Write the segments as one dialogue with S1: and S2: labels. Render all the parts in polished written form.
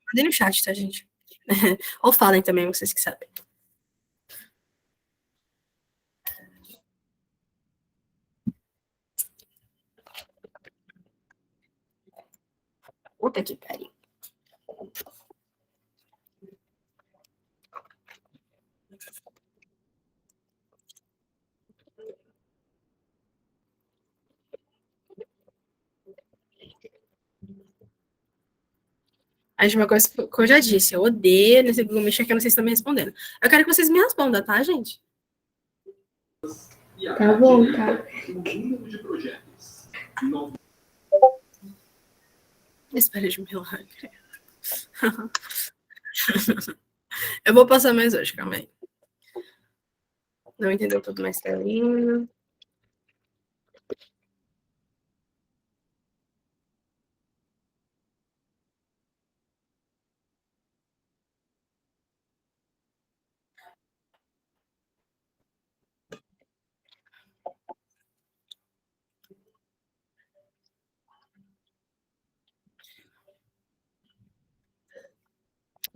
S1: Mandei no chat, tá, gente? Ou falem também, vocês que sabem. Puta que pariu. A gente, uma coisa que eu já disse, eu odeio nesse Google Meet que eu não sei se estão me respondendo. Eu quero que vocês me respondam, tá, gente?
S2: Tá bom, tá.
S1: Espera de milagre. Eu vou passar mais hoje, calma aí. Não entendeu tudo mais telinha.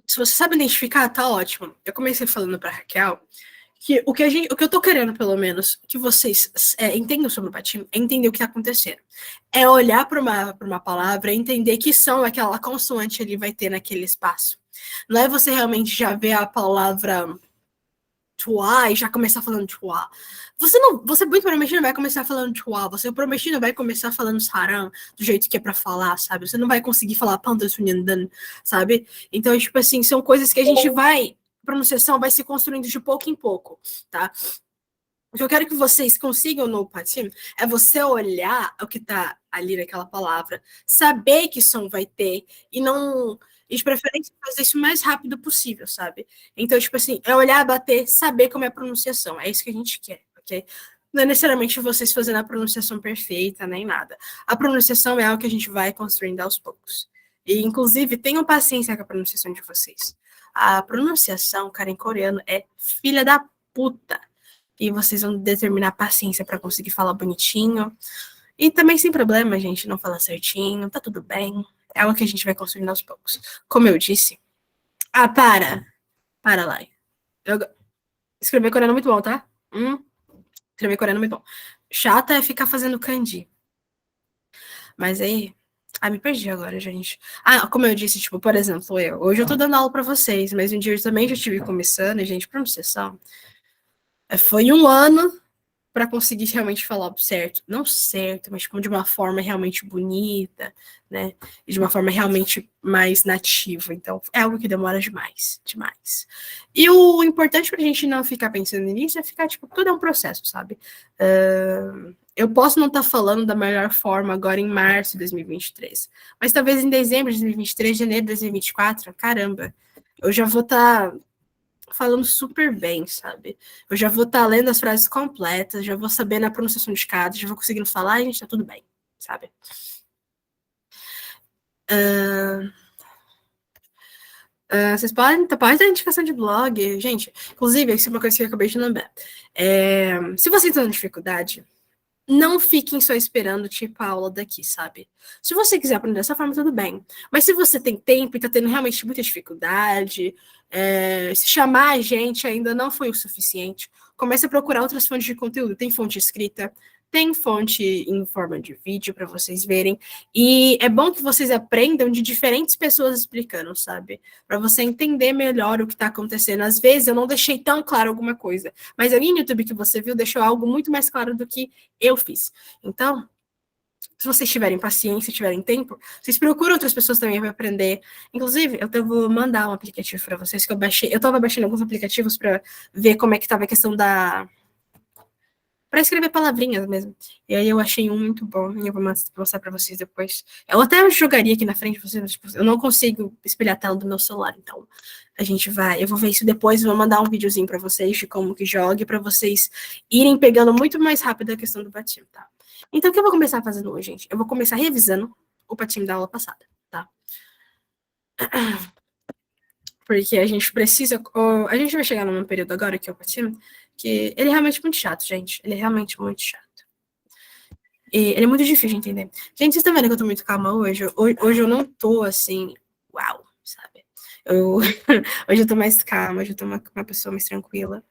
S1: Se você sabe identificar, tá ótimo. Eu comecei falando pra Raquel que o que eu tô querendo, pelo menos, que vocês entendam sobre o patinho, é entender o que tá acontecendo. É olhar para uma palavra, entender que som aquela consoante ali vai ter naquele espaço. Não é você realmente já ver a palavra tuá e já começar falando tuá. Você muito provavelmente não vai começar falando tuá, você provavelmente não vai começar falando saram do jeito que é pra falar, sabe? Você não vai conseguir falar panta sunyandan, sabe? Então, tipo assim, são coisas que a gente vai, a pronunciação vai se construindo de pouco em pouco, tá? O que eu quero que vocês consigam no patim é você olhar o que tá ali naquela palavra, saber que som vai ter e não. E de preferência fazer isso o mais rápido possível, sabe? Então, tipo assim, é olhar, bater, saber como é a pronunciação. É isso que a gente quer, ok? Não é necessariamente vocês fazendo a pronunciação perfeita, nem nada. A pronunciação é algo que a gente vai construindo aos poucos. E, inclusive, tenham paciência com a pronunciação de vocês. A pronunciação, cara, em coreano é filha da puta e vocês vão determinar paciência para conseguir falar bonitinho. E também sem problema, gente, não falar certinho, tá tudo bem. É algo que a gente vai construindo aos poucos. Como eu disse. Ah, para! Para lá. Eu... Escrever coreano é muito bom, tá? Escrever coreano é muito bom. Chata é ficar fazendo kanji. Mas aí. Ah, me perdi agora, gente. Ah, como eu disse, tipo, por exemplo, hoje eu tô dando aula pra vocês, mas um dia eu também já estive começando, e, gente, pronunciação. Foi um ano para conseguir realmente falar certo. Não certo, mas tipo, de uma forma realmente bonita, né? De uma forma realmente mais nativa. Então, é algo que demora demais, demais. E o importante para a gente não ficar pensando nisso é ficar, tipo, tudo é um processo, sabe? Eu posso não estar falando da melhor forma agora em março de 2023, mas talvez em dezembro de 2023, janeiro de 2024, caramba, eu já vou estar falando super bem, sabe? Eu já vou estar lendo as frases completas, já vou sabendo a pronunciação de cada, já vou conseguindo falar e a gente tá tudo bem, sabe? Vocês podem dar indicação de blog. Gente, inclusive, isso é uma coisa que eu acabei de lembrar. Se vocês estão em dificuldade, não fiquem só esperando, tipo, a aula daqui, sabe? Se você quiser aprender dessa forma, tudo bem. Mas se você tem tempo e tá tendo realmente muita dificuldade, se chamar a gente ainda não foi o suficiente, comece a procurar outras fontes de conteúdo. Tem fonte escrita, tem fonte em forma de vídeo para vocês verem. E é bom que vocês aprendam de diferentes pessoas explicando, sabe? Para você entender melhor o que está acontecendo. Às vezes eu não deixei tão claro alguma coisa, mas alguém no YouTube que você viu deixou algo muito mais claro do que eu fiz. Então, se vocês tiverem paciência, tiverem tempo, vocês procuram outras pessoas também para aprender. Inclusive, eu vou mandar um aplicativo para vocês que eu baixei. Eu estava baixando alguns aplicativos para ver como é que estava a questão da para escrever palavrinhas mesmo. E aí eu achei um muito bom e eu vou mostrar para vocês depois. Eu até jogaria aqui na frente de vocês, tipo, eu não consigo espelhar a tela do meu celular, então eu vou ver isso depois, vou mandar um videozinho para vocês de como que jogue para vocês irem pegando muito mais rápido a questão do patinho, tá? Então o que eu vou começar fazendo hoje, gente? Eu vou começar revisando o patinho da aula passada, tá? Porque a gente precisa. A gente vai chegar num período agora que é o patinho, que ele é realmente muito chato, gente. Ele é realmente muito chato. E ele é muito difícil de entender. Gente, vocês estão vendo que eu tô muito calma hoje? Hoje eu não tô assim, uau, sabe? Eu, hoje eu tô mais calma, hoje eu tô uma pessoa mais tranquila.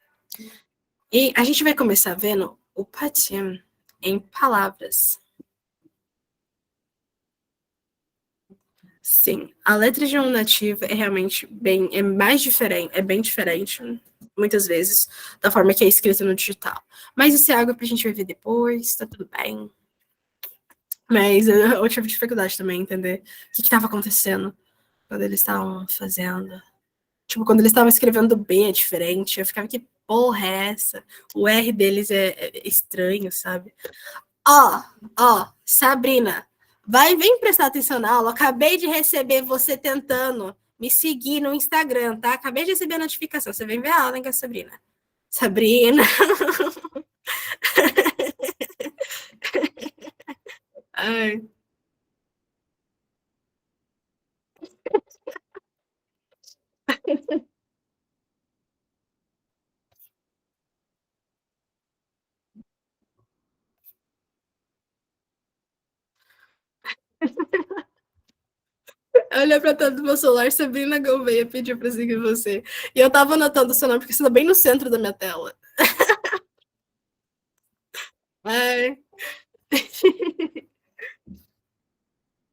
S1: E a gente vai começar vendo o patim em palavras. Sim, a letra de um nativo é realmente é mais diferente, é bem diferente, muitas vezes, da forma que é escrita no digital. Mas isso é algo que a gente vai ver depois, tá tudo bem. Mas eu tive dificuldade também em entender o que estava acontecendo quando eles estavam fazendo. Tipo, quando eles estavam escrevendo B é diferente, eu ficava, que porra é essa? O R deles é estranho, sabe? Ó, ó, Sabrina, vem prestar atenção na aula. Acabei de receber você tentando me seguir no Instagram, tá? Acabei de receber a notificação. Você vem ver a aula, hein, Sabrina? Sabrina. Ai. Olha pra tanto do meu celular, Sabrina Gouveia pediu pra seguir você. E eu tava anotando o seu nome, porque você tá bem no centro da minha tela. Ai.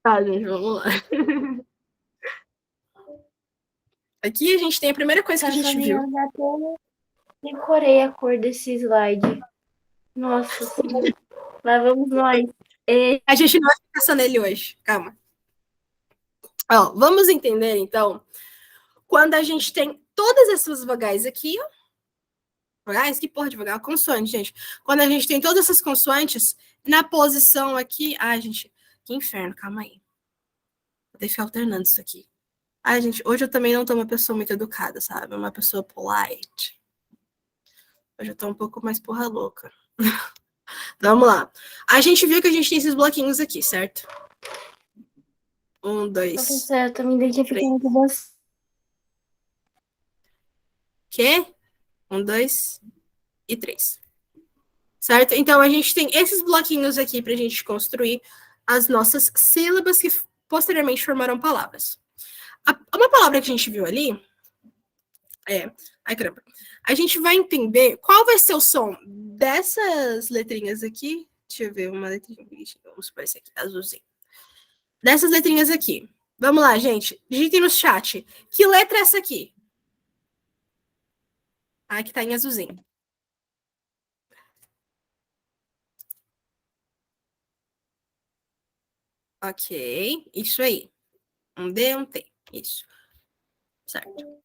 S1: Tá, gente, vamos lá. Aqui a gente tem a primeira coisa que a
S2: Tá,
S1: gente
S2: Soninha,
S1: viu.
S2: eu já até decorei a cor desse slide. Nossa senhora. Lá vamos nós. É,
S1: A gente não vai ficar só nele hoje. Calma. Ó, vamos entender, então, quando a gente tem todas essas vogais aqui, ó. Vogais? Que porra de vogal? Consoante, gente. Quando a gente tem todas essas consoantes, na posição aqui. Ai, gente, que inferno, calma aí. Vou ter que ficar alternando isso aqui. Ai, gente, hoje eu também não tô uma pessoa muito educada, sabe? Uma pessoa polite. Hoje eu tô um pouco mais porra louca. Vamos lá. A gente viu que a gente tem esses bloquinhos aqui, certo? Um, dois,
S2: professora, eu tô me
S1: três.
S2: identificando com você.
S1: Quê? Um, dois e três. Certo? Então a gente tem esses bloquinhos aqui pra gente construir as nossas sílabas que posteriormente formarão palavras. Uma palavra que a gente viu ali é. Ai, caramba. A gente vai entender qual vai ser o som dessas letrinhas aqui. Deixa eu ver uma letrinha. Vamos supor esse aqui, azulzinho. Dessas letrinhas aqui. Vamos lá, gente. Digitem no chat. Que letra é essa aqui? Ah, que tá em azulzinho. Ok. Isso aí. Um D, um T. Isso. Certo.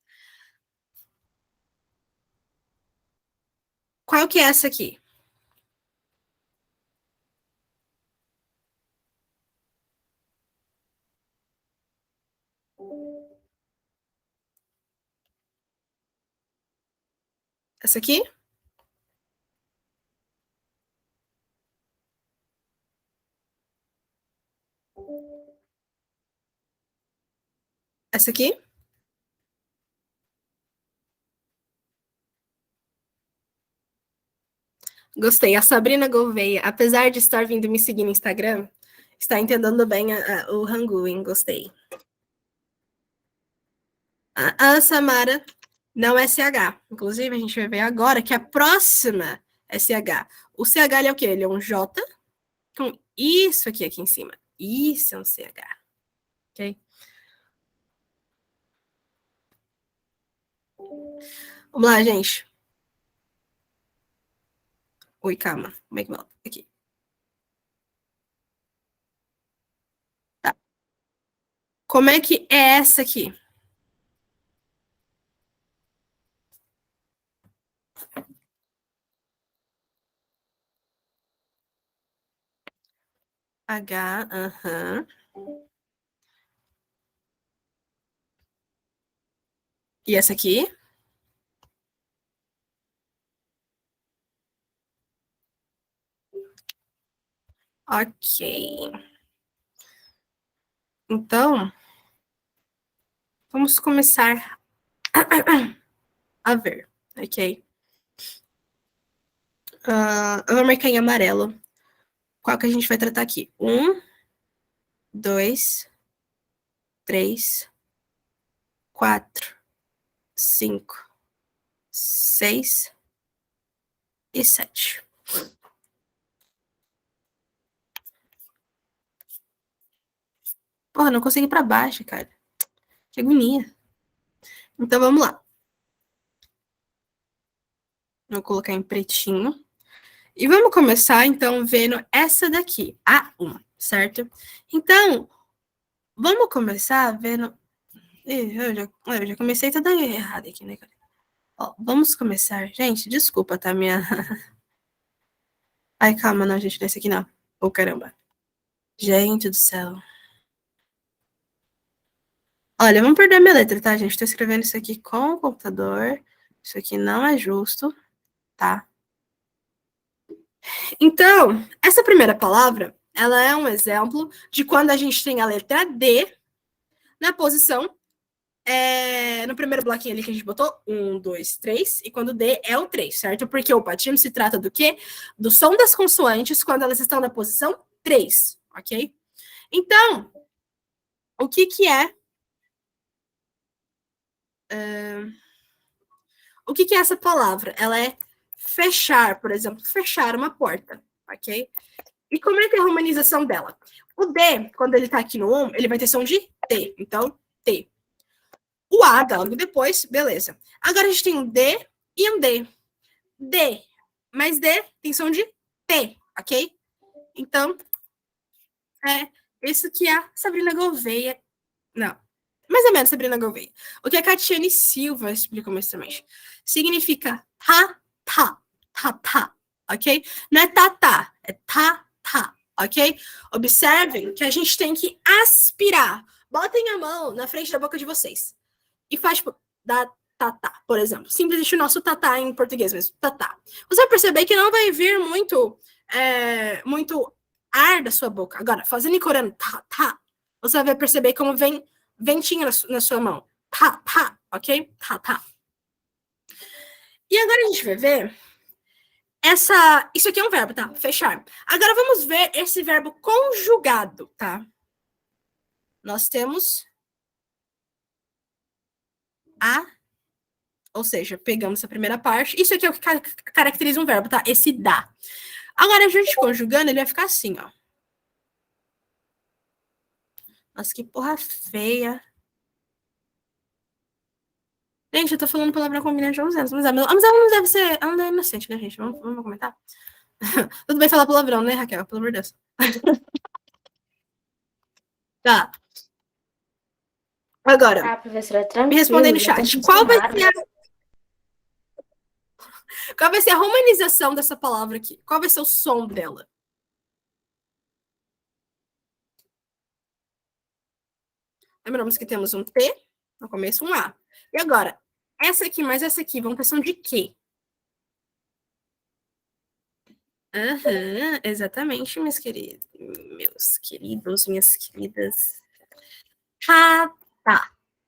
S1: Qual que é essa aqui? Essa aqui? Essa aqui? Gostei. A Sabrina Gouveia, apesar de estar vindo me seguir no Instagram, está entendendo bem o Hangul, gostei. A Samara não é CH. Inclusive, a gente vai ver agora que a próxima é CH. O CH ele é o quê? Ele é um J com isso aqui em cima. Isso é um CH. Ok? Vamos lá, gente. Oi, calma. Como é que volta? Aqui. Tá. Como é que é essa aqui? H, aham. E essa aqui? Ok. Então, vamos começar a ver, ok? Eu vou marcar em amarelo. Qual que a gente vai tratar aqui? Um, dois, três, 4, 5, 6 e 7. Porra, não consegui ir pra baixo, cara. Que agonia. Então, vamos lá. Vou colocar em pretinho. E vamos começar, então, vendo essa daqui, a 1, certo? Então, vamos começar vendo... Eu já comecei toda errada aqui, né, cara? Ó, vamos começar... Gente, desculpa, tá, minha... Ai, calma, não, gente, desse aqui não. Oh, caramba. Gente do céu. Olha, vamos perder minha letra, tá, gente? Tô escrevendo isso aqui com o computador. Isso aqui não é justo, tá? Então, essa primeira palavra, ela é um exemplo de quando a gente tem a letra D na posição, no primeiro bloquinho ali que a gente botou, 1, 2, 3, e quando D é o 3, certo? Porque o patímetro se trata do quê? Do som das consoantes quando elas estão na posição 3, ok? Então, o que é... O que é essa palavra? Ela é fechar, por exemplo, fechar uma porta, ok? E como é que é a romanização dela? O D, quando ele tá aqui no 1, ele vai ter som de T. Então, T. O A, logo depois, beleza. Agora a gente tem um D e um D. D mais D tem som de T, ok? Então, é isso que a Sabrina Gouveia... Não, mais ou menos Sabrina Gouveia. O que a Catiane Silva explicou mais também. Significa tá, ok? Não é tá, é tá, ok? Observem que a gente tem que aspirar. Botem a mão na frente da boca de vocês. E faz, tipo, da tá, por exemplo. Simples existe o nosso tatá em português mesmo, tatá. Você vai perceber que não vai vir muito ar da sua boca. Agora, fazendo em coreano, tá, você vai perceber como vem ventinho na sua mão. Tá, ok? Tá. E agora a gente vai ver isso aqui é um verbo, tá? Fechar. Agora vamos ver esse verbo conjugado, tá? Nós temos ou seja, pegamos a primeira parte. Isso aqui é o que caracteriza um verbo, tá? Esse dá. Agora, a gente conjugando, ele vai ficar assim, ó. Nossa, que porra feia. Gente, eu tô falando palavrão com a menina de 11 anos. Mas ela não deve ser... Ela não é inocente, né, gente? Vamos comentar? Tudo bem falar palavrão, né, Raquel? Pelo amor de Deus. Tá. Agora,
S2: professora,
S1: me responda aí no chat. Qual vai ser a romanização dessa palavra aqui? Qual vai ser o som dela? Lembramos que temos um T no começo, um A. E agora, essa aqui mais essa aqui vão ter som de quê? Exatamente, meus queridos, minhas queridas. Tá.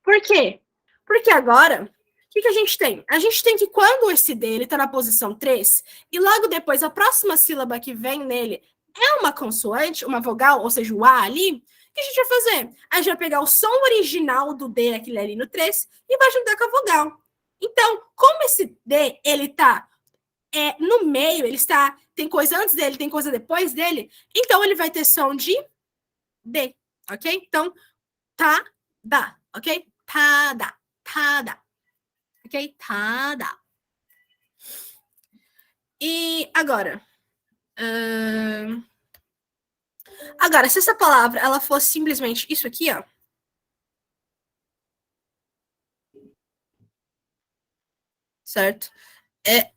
S1: Por quê? Porque agora, o que a gente tem? A gente tem que quando esse D ele tá na posição 3, e logo depois a próxima sílaba que vem nele é uma consoante, uma vogal, ou seja, o A ali, o que a gente vai fazer? A gente vai pegar o som original do D, aquele ali no 3, e vai juntar com a vogal. Então, como esse D, ele tá no meio, ele está... Tem coisa antes dele, tem coisa depois dele, então ele vai ter som de D, ok? Então, tá, dá, ok? Tá, dá. Ok? Tá, dá. E agora... Agora, se essa palavra ela fosse simplesmente isso aqui, ó. Certo?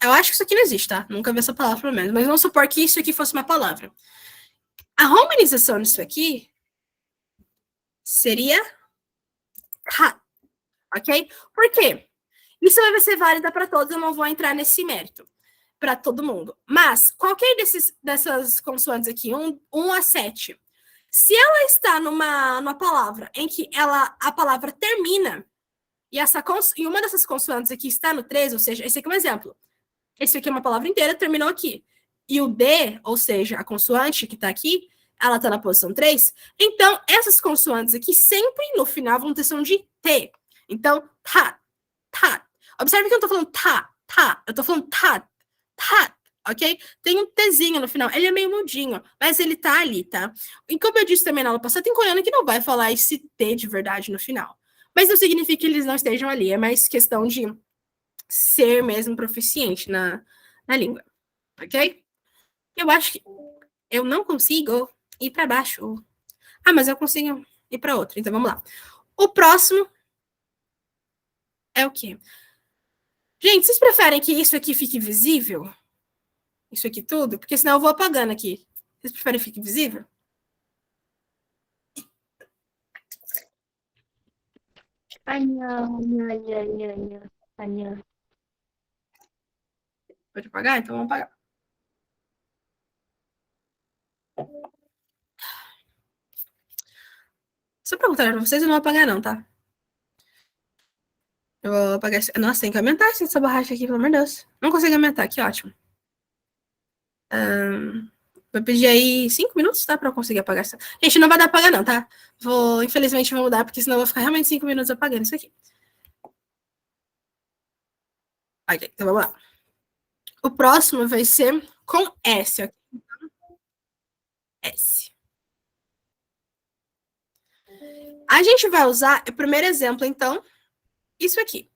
S1: Eu acho que isso aqui não existe, tá? Nunca vi essa palavra, pelo menos. Mas vamos supor que isso aqui fosse uma palavra. A romanização disso aqui seria ha, ok? Por quê? Isso vai ser válida para todos, eu não vou entrar nesse mérito. Para todo mundo. Mas, qualquer dessas consoantes aqui, 1 a 7, se ela está numa palavra em que a palavra termina, e uma dessas consoantes aqui está no 3, ou seja, esse aqui é um exemplo. Esse aqui é uma palavra inteira, terminou aqui. E o D, ou seja, a consoante que está aqui, ela está na posição 3. Então, essas consoantes aqui sempre no final vão ter som de T. Então, tá, tá. Observe que eu não tô falando tá. Eu tô falando tá, ok? Tem um Tzinho no final. Ele é meio mudinho, mas ele tá ali, tá? E como eu disse também na aula passada, tem coreano que não vai falar esse T de verdade no final. Mas não significa que eles não estejam ali. É mais questão de ser mesmo proficiente na língua, ok? Eu acho que eu não consigo ir para baixo. Ah, mas eu consigo ir para outro. Então vamos lá. O próximo é o quê? Gente, vocês preferem que isso aqui fique visível? Isso aqui tudo? Porque senão eu vou apagando aqui. Vocês preferem que fique visível?
S2: Anhã, anhã, anhã, anhã, anhã, anhã.
S1: Pode apagar? Então vamos apagar. Só perguntar pra vocês, eu não vou apagar não, tá? Eu vou apagar esse... Nossa, tem que aumentar essa borracha aqui, pelo amor de Deus. Não consigo aumentar, que ótimo. Vou pedir aí 5 minutos, tá? Pra eu conseguir apagar essa. Gente, não vai dar pra apagar, não, tá? Infelizmente, vou mudar, porque senão eu vou ficar realmente 5 minutos apagando isso aqui. Ok, então vamos lá. O próximo vai ser com S, ok? S. A gente vai usar, o primeiro exemplo, então, isso aqui.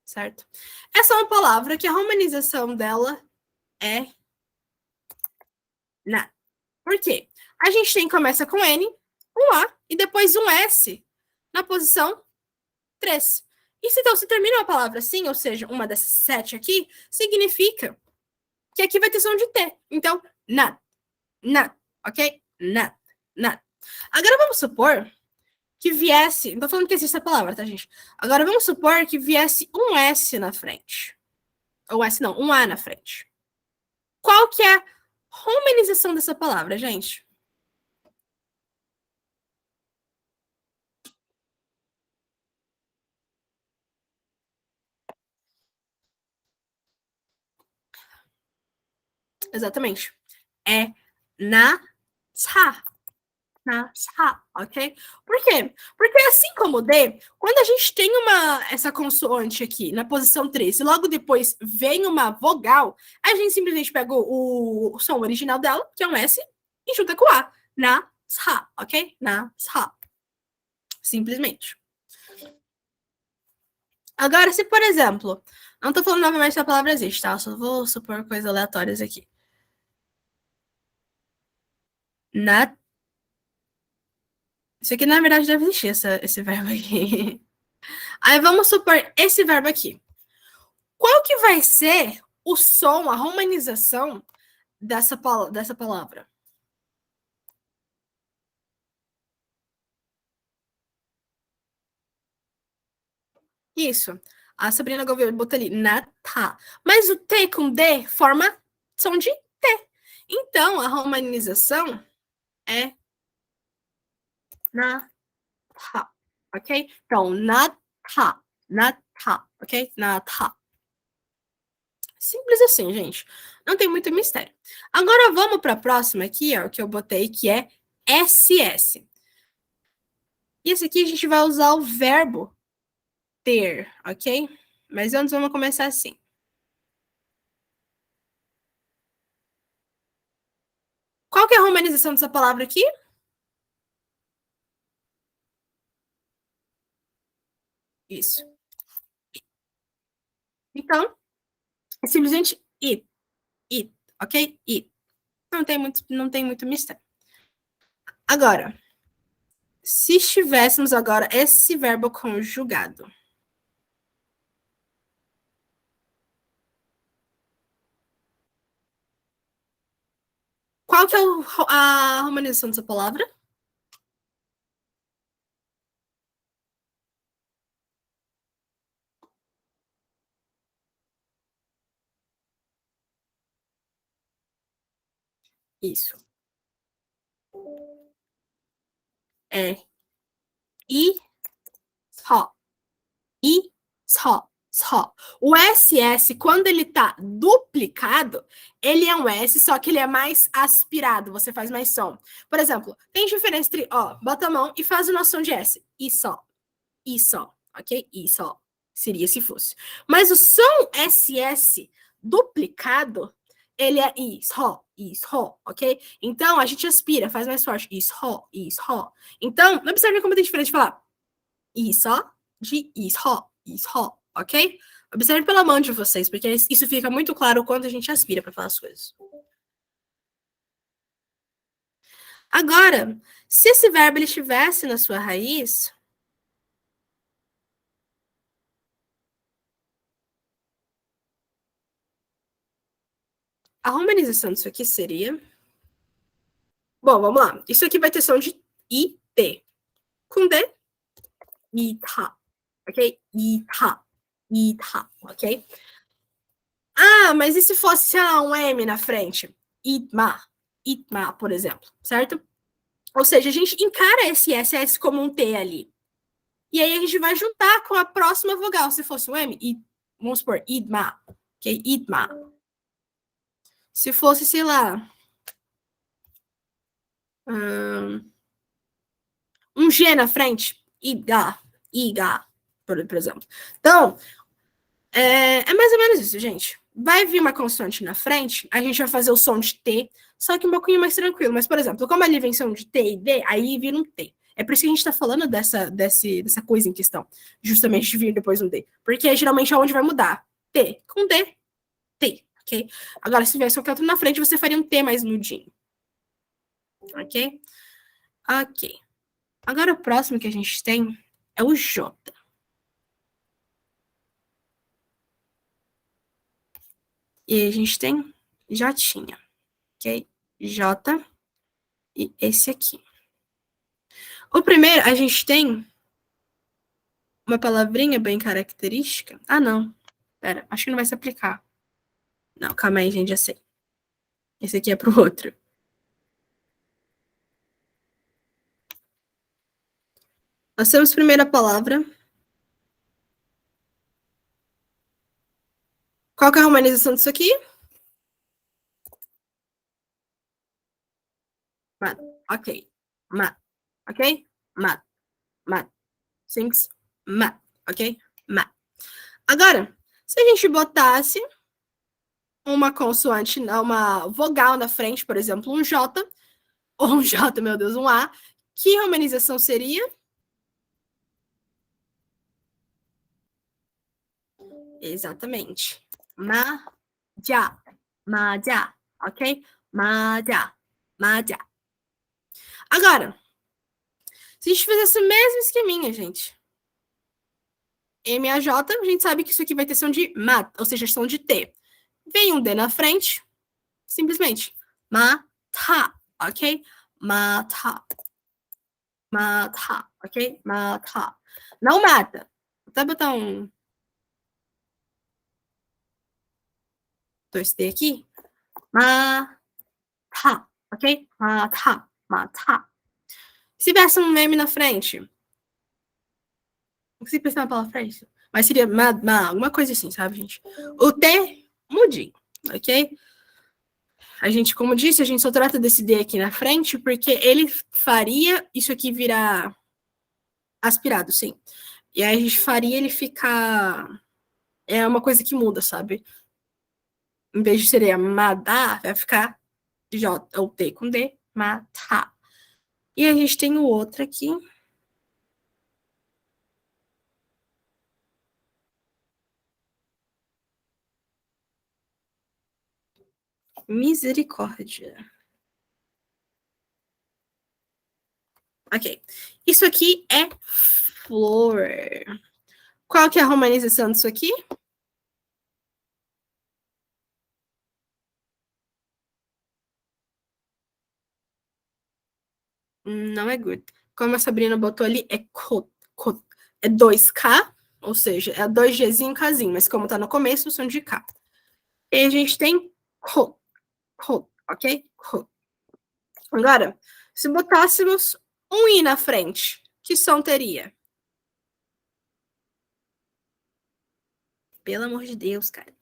S1: Certo? Essa é uma palavra que a romanização dela é na. Por quê? A gente tem começa com N, um A e depois um S na posição 3. E se então se termina uma palavra assim, ou seja, uma dessas 7 aqui, significa que aqui vai ter som de T. Então, na, ok? Na. Agora vamos supor que viesse, não tô falando que existe essa palavra, tá, gente? Agora vamos supor que viesse um S na frente. Ou S não, um A na frente. Qual que é a romanização dessa palavra, gente? Exatamente. É na sa. Na sa, ok? Por quê? Porque assim como o D, quando a gente tem essa consoante aqui na posição 3 e logo depois vem uma vogal, a gente simplesmente pega o som original dela, que é um S, e junta com A. Na sa, ok? Na sa. Simplesmente. Agora, se por exemplo, não tô falando novamente se a palavra existe, tá? Só vou supor coisas aleatórias aqui. Na... Isso aqui, na verdade, deve existir, esse verbo aqui. Aí vamos supor esse verbo aqui. Qual que vai ser o som, a romanização dessa palavra? Isso. A Sabrina Gouveia botou ali, na tá. Mas o T com D forma som de T. Então, a romanização é na tá, ok? Então, na tá, ok? Na tá. Simples assim, gente. Não tem muito mistério. Agora vamos para a próxima aqui, ó, que eu botei, que é SS. E esse aqui a gente vai usar o verbo ter, ok? Mas antes vamos começar assim. Qual que é a romanização dessa palavra aqui? Isso. Então, é simplesmente it, ok? It. Não tem muito mistério. Agora, se estivéssemos agora esse verbo conjugado. Qual que é a romanização dessa palavra? Isso. É i, só. I, só. só. O SS, quando ele tá duplicado, ele é um S, só que ele é mais aspirado, você faz mais som. Por exemplo, tem diferença entre, ó, bota a mão e faz o som de S. E só, ok? E só. Seria se fosse. Mas o som SS duplicado, ele é is, ok? Então, a gente aspira, faz mais forte. Is, ho. Então, observe como é diferente falar isso de is, ok? Observe pela mão de vocês, porque isso fica muito claro quando a gente aspira para falar as coisas. Agora, se esse verbo ele estivesse na sua raiz, a romanização disso aqui seria... Bom, vamos lá. Isso aqui vai ter som de I, T. Com D, Ita, ok? Ita, ok? Ah, mas e se fosse, sei lá, um M na frente? Itma, por exemplo, certo? Ou seja, a gente encara esse SS como um T ali. E aí a gente vai juntar com a próxima vogal. Se fosse um M, vamos supor, Idma, ok? Idma. Se fosse, sei lá, um G na frente, Iga, por exemplo. Então, é mais ou menos isso, gente. Vai vir uma consoante na frente, a gente vai fazer o som de T, só que um pouquinho mais tranquilo. Mas, por exemplo, como ali vem som de T e D, aí vira um T. É por isso que a gente está falando dessa coisa em questão. Justamente de vir depois um D. Porque geralmente é onde vai mudar. T com D, T, ok? Agora, se tivesse qualquer outro na frente, você faria um T mais mudinho. Ok? Ok. Agora, o próximo que a gente tem é o J. E a gente tem Jotinha, ok? J e esse aqui. O primeiro, a gente tem uma palavrinha bem característica. Ah, não. Pera, acho que não vai se aplicar. Não, calma aí, gente, já sei. Esse aqui é pro outro. Nós temos a primeira palavra. Qual que é a romanização disso aqui? Mat. Ok. Mat. Ok? Mat. Simples. Mat. Ok? Mat. Agora, se a gente botasse uma consoante, uma vogal na frente, por exemplo, um J, ou um J, meu Deus, um A, que romanização seria? Exatamente. Maja. Maja. Ok? Maja. Maja. Agora, se a gente fizesse o mesmo esqueminha, gente. M-A-J, a gente sabe que isso aqui vai ter som de mat, ou seja, som de T. Vem um D na frente, simplesmente. Mata, ok? Mata. Mata, ok? Mata. Não mata. Vou botar um 2T aqui. Mata, ok? Mata. Se tivesse um M na frente, não consigo pensar na palavra pra isso. Mas seria alguma coisa assim, sabe, gente? O T, mudinho, ok? A gente, como disse, a gente só trata desse D aqui na frente porque ele faria isso aqui virar aspirado, sim. E aí a gente faria ele ficar... É uma coisa que muda, sabe? Em vez de seria madá, vai ficar J ou T com D, mata. E a gente tem o outro aqui. Misericórdia. Ok. Isso aqui é flor. Qual que é a romanização disso aqui? Não é good. Como a Sabrina botou ali, é cot. É 2K, ou seja, é 2Gzinho, Kzinho, mas como tá no começo, o som de K. E a gente tem cot, ok? Cot. Agora, se botássemos um I na frente, que som teria? Pelo amor de Deus, cara.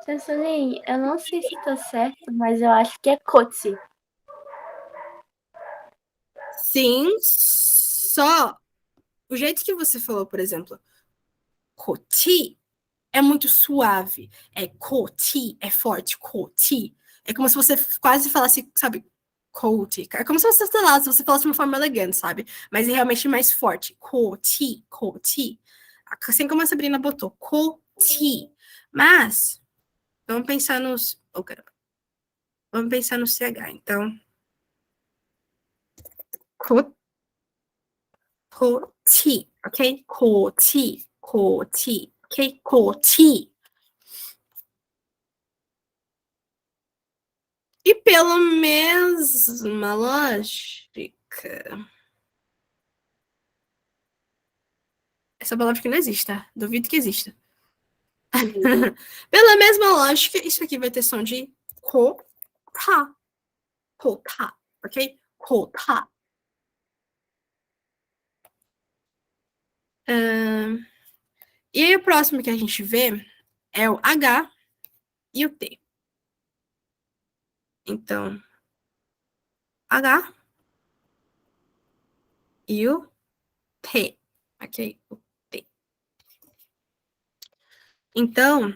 S2: Cecily, eu não sei se tá certo, mas eu acho que é Kotsi.
S1: Sim, só o jeito que você falou, por exemplo, Koti é muito suave. É Koti, é forte, Koti. É como se você quase falasse, sabe, Koti. É como se você, sei lá, se você falasse de uma forma elegante, sabe? Mas é realmente mais forte. Koti, Koti. Assim como a Sabrina botou, Koti. Mas, vamos pensar nos. Oh, caramba. Vamos pensar no CH, então. Koti, ok? Koti, Koti, ok? Koti. E pela mesma lógica. Essa palavra que não existe, tá? Duvido que exista. Pela mesma lógica, isso aqui vai ter som de ko-ta. Ko-ta, ok? Ko-ta. E aí o próximo que a gente vê é o H e o T. Então, H e o T, ok? O T. Então,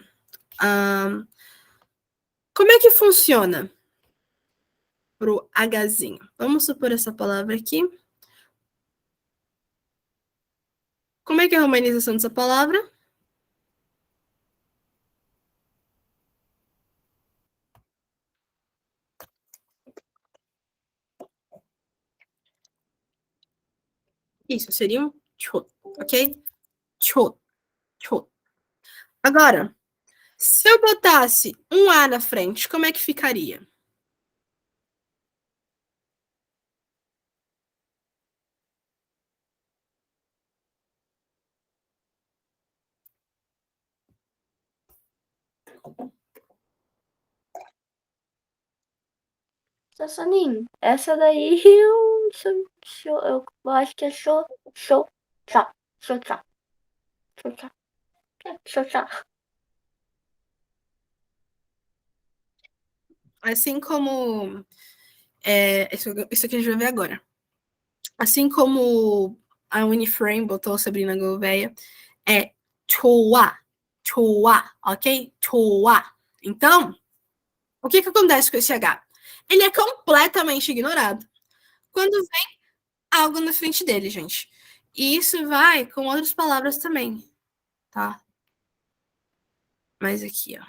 S1: como é que funciona pro Hzinho? Vamos supor essa palavra aqui. Como é que é a romanização dessa palavra? Isso, seria um chot, ok? Chot, chot. Agora, se eu botasse um A na frente, como é que ficaria?
S2: Sassoninho, essa daí eu acho que é chá, chá, chá.
S1: Assim como. Isso aqui a gente vai ver agora. Assim como a Winifred botou a Sabrina Gouveia, é choa, choa, ok? Choa. Então, o que acontece com esse H? Ele é completamente ignorado quando vem algo na frente dele, gente. E isso vai com outras palavras também, tá? Mas aqui, ó.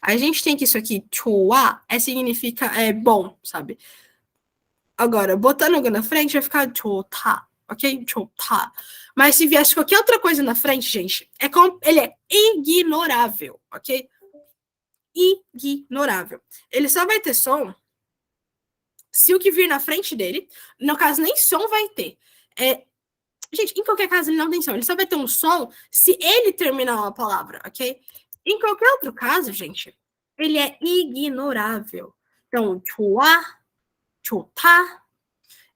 S1: A gente tem que isso aqui, choa, significa bom, sabe? Agora, botando algo na frente vai ficar chota, ok? Chota. Mas se viesse qualquer outra coisa na frente, gente, ele é ignorável, ok? Ignorável. Ele só vai ter som se o que vir na frente dele, no caso, nem som vai ter. Gente, em qualquer caso, ele não tem som. Ele só vai ter um som se ele terminar uma palavra, ok? Em qualquer outro caso, gente, ele é ignorável. Então, chua, chota.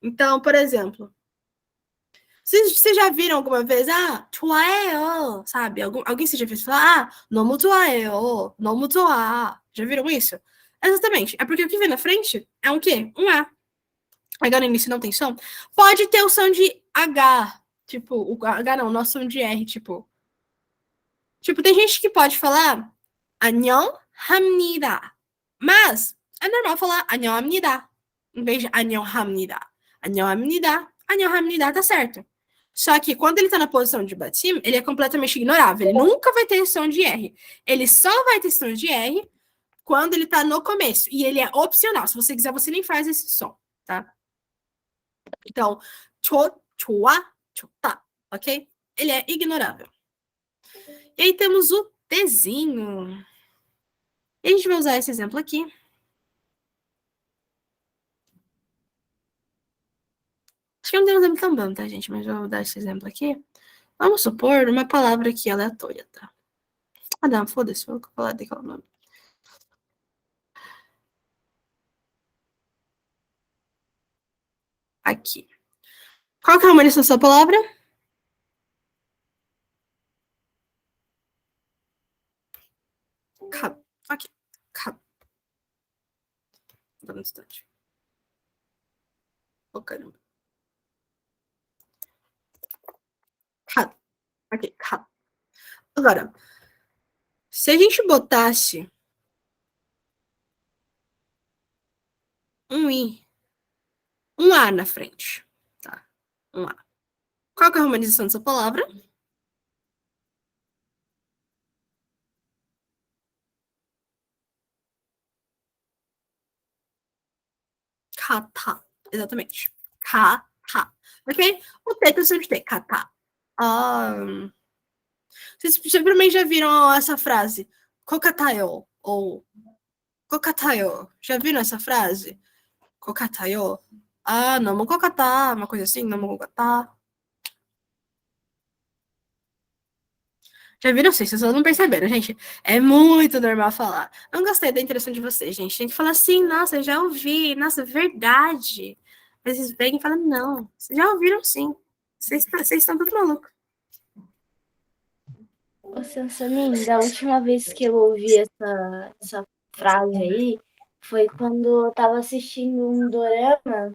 S1: Então, por exemplo, vocês já viram alguma vez? Ah, 좋아해요, sabe? Alguém você já fez falar? Ah, 너무 좋아해요, 너무 좋아. Já viram isso? Exatamente. É porque o que vem na frente é um quê? Um A. Agora no início não tem som. Pode ter o som de H. Tipo, o H não, nosso som de R, tipo. Tipo, tem gente que pode falar 안녕합니다. Mas é normal falar 안녕합니다. Em vez de 안녕합니다. 안녕합니다. 안녕합니다, tá certo. Só que quando ele tá na posição de batim, ele é completamente ignorável. Ele nunca vai ter som de R. Ele só vai ter som de R quando ele tá no começo. E ele é opcional. Se você quiser, você nem faz esse som, tá? Então, 좋아, 좋다, ok? Ele é ignorável. E aí temos o Tzinho. E a gente vai usar esse exemplo aqui. Acho que não tem um exemplo tão bom, tá, gente? Mas eu vou dar esse exemplo aqui. Vamos supor uma palavra aqui aleatória, tá? Ah, não, foda-se, vou falar daquele nome. Aqui. Qual que é a humanização dessa palavra? Cab. Ok. Cab. Dá um instante. Oh, caramba. Cab. Ok, cab. Agora, se a gente botasse um I, um A na frente, tá? Um A. Qual que é a romanização dessa palavra? Kata. Exatamente. Kata. Ok? O T tem som de T. Kata. Vocês provavelmente já viram essa frase. Kokatayo. Ou Kokatayo. Já viram essa frase? Kokatayo. Ah, não, kokata. Uma coisa assim, não, kokata. Já viram sim, vocês só não perceberam, gente. É muito normal falar. Não gostei da interação de vocês, gente. Tem que falar assim, nossa, já ouvi, nossa, verdade. Mas vocês vêm e falam, não, vocês já ouviram sim. Vocês estão tudo malucos.
S2: Ô, Sansamin, da última vez que eu ouvi essa frase aí, foi quando eu tava assistindo um dorama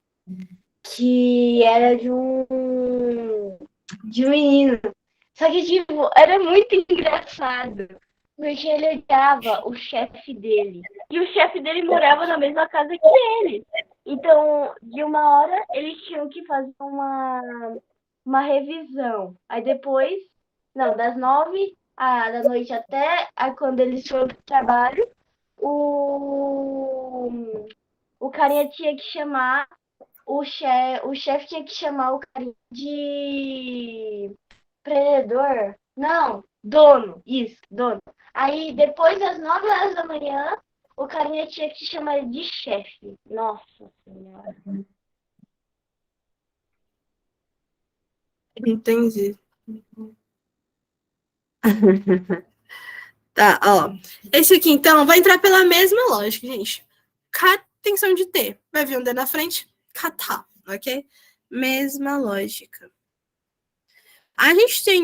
S2: que era de um menino. Só que, tipo, era muito engraçado. Porque ele odiava o chefe dele. E o chefe dele morava na mesma casa que ele. Então, de uma hora, eles tinham que fazer uma revisão. Aí depois, não, das 9 da noite até quando eles foram pro trabalho, o, o carinha tinha que chamar o chefe tinha que chamar o carinha de Predador? Não, dono. Isso, dono. Aí, depois das 9 horas da manhã, o carinha tinha que te chamar de chefe. Nossa Senhora.
S1: Entendi. Tá, ó. Esse aqui, então, vai entrar pela mesma lógica, gente. Tensão de T. Vai vir um D na frente? Kata, ok? Mesma lógica. A gente tem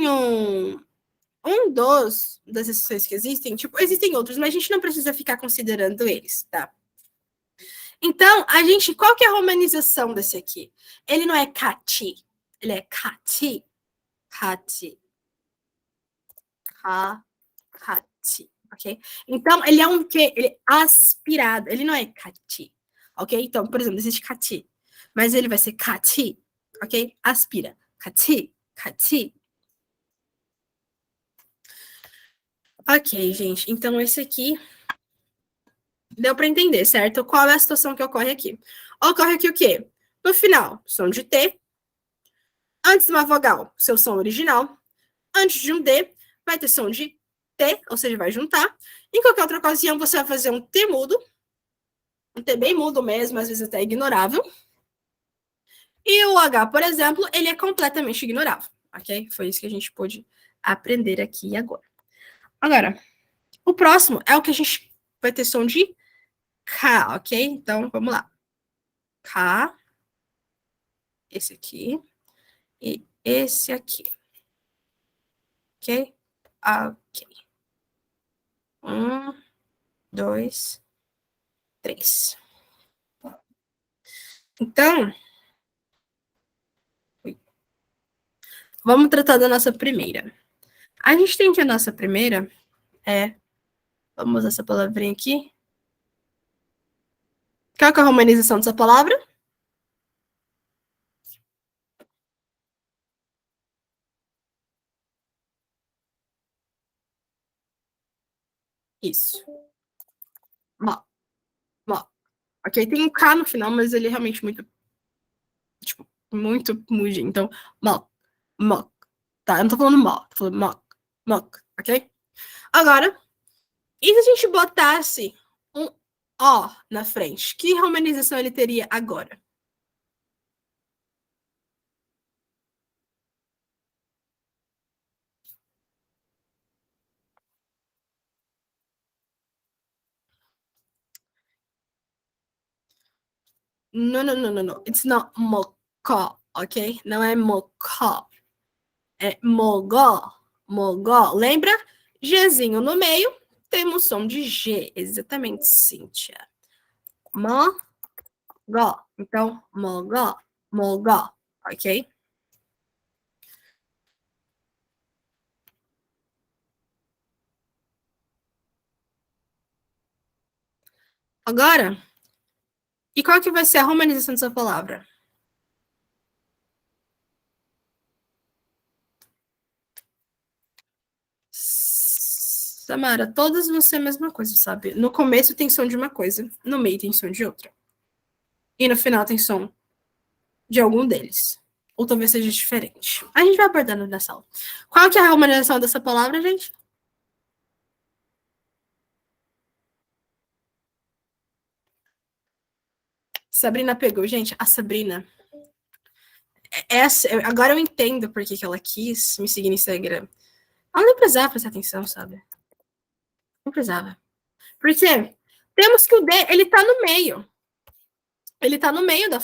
S1: das exceções que existem, tipo, existem outros, mas a gente não precisa ficar considerando eles, tá? Então, qual que é a romanização desse aqui? Ele não é Kati, ele é Kati. Kati. Kati, ok? Então, ele é um que? Ele é aspirado, ele não é Kati, ok? Então, por exemplo, existe Kati, mas ele vai ser Kati, ok? Aspira. Kati, Kati. Ok, gente. Então, esse aqui deu para entender, certo? Qual é a situação que ocorre aqui? Ocorre aqui o quê? No final, som de T. Antes de uma vogal, seu som original. Antes de um D, vai ter som de T, ou seja, vai juntar. Em qualquer outra ocasião, você vai fazer um T mudo. Um T bem mudo mesmo, às vezes até ignorável. E o H, por exemplo, ele é completamente ignorável, ok? Foi isso que a gente pôde aprender aqui agora. Agora, o próximo é o que a gente vai ter som de K, ok? Então, vamos lá. K, esse aqui e esse aqui. Ok? Ok. 1, 2, 3. Então, vamos tratar da nossa primeira. A gente tem que a nossa primeira é. Vamos usar essa palavrinha aqui. Qual que é a romanização dessa palavra? Isso. Mo. Mo. Ok? Tem um K no final, mas ele é realmente muito. Tipo, muito mugi. Então, mo. Mo. Tá? Eu não tô falando mo, tô falando mo. Mock. Ok? Agora, e se a gente botasse um O na frente? Que romanização ele teria agora? No, no, no, no, no. It's not moka. ok? Não é mocó. É mogó. Mogó. Lembra? Gzinho no meio, temos som de G. Exatamente, Cíntia. Mogó. Então, mogó. Mogó. Ok? Agora, e qual que vai ser a romanização dessa palavra? Samara, todas vão ser a mesma coisa, sabe? No começo tem som de uma coisa, no meio tem som de outra. E no final tem som de algum deles. Ou talvez seja diferente. A gente vai abordando nessa aula. Qual que é a romanização dessa palavra, gente? Sabrina pegou. Gente, a Sabrina. Agora eu entendo por que ela quis me seguir no Instagram. Ela nem precisava prestar atenção, sabe? Não precisava. Porque temos que o D, ele tá no meio. Ele tá no meio da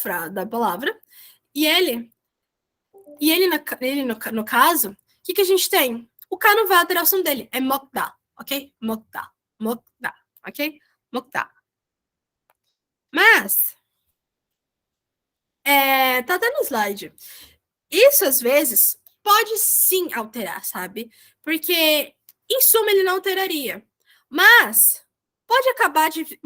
S1: palavra. E no caso, o que a gente tem? O K não vai alterar o som dele. É mokda, ok? Mokda. Mokda, ok? Mokda. Mas, tá até no slide. Isso, às vezes, pode sim alterar, sabe? Porque, em suma, ele não alteraria. Mas, pode acabar de...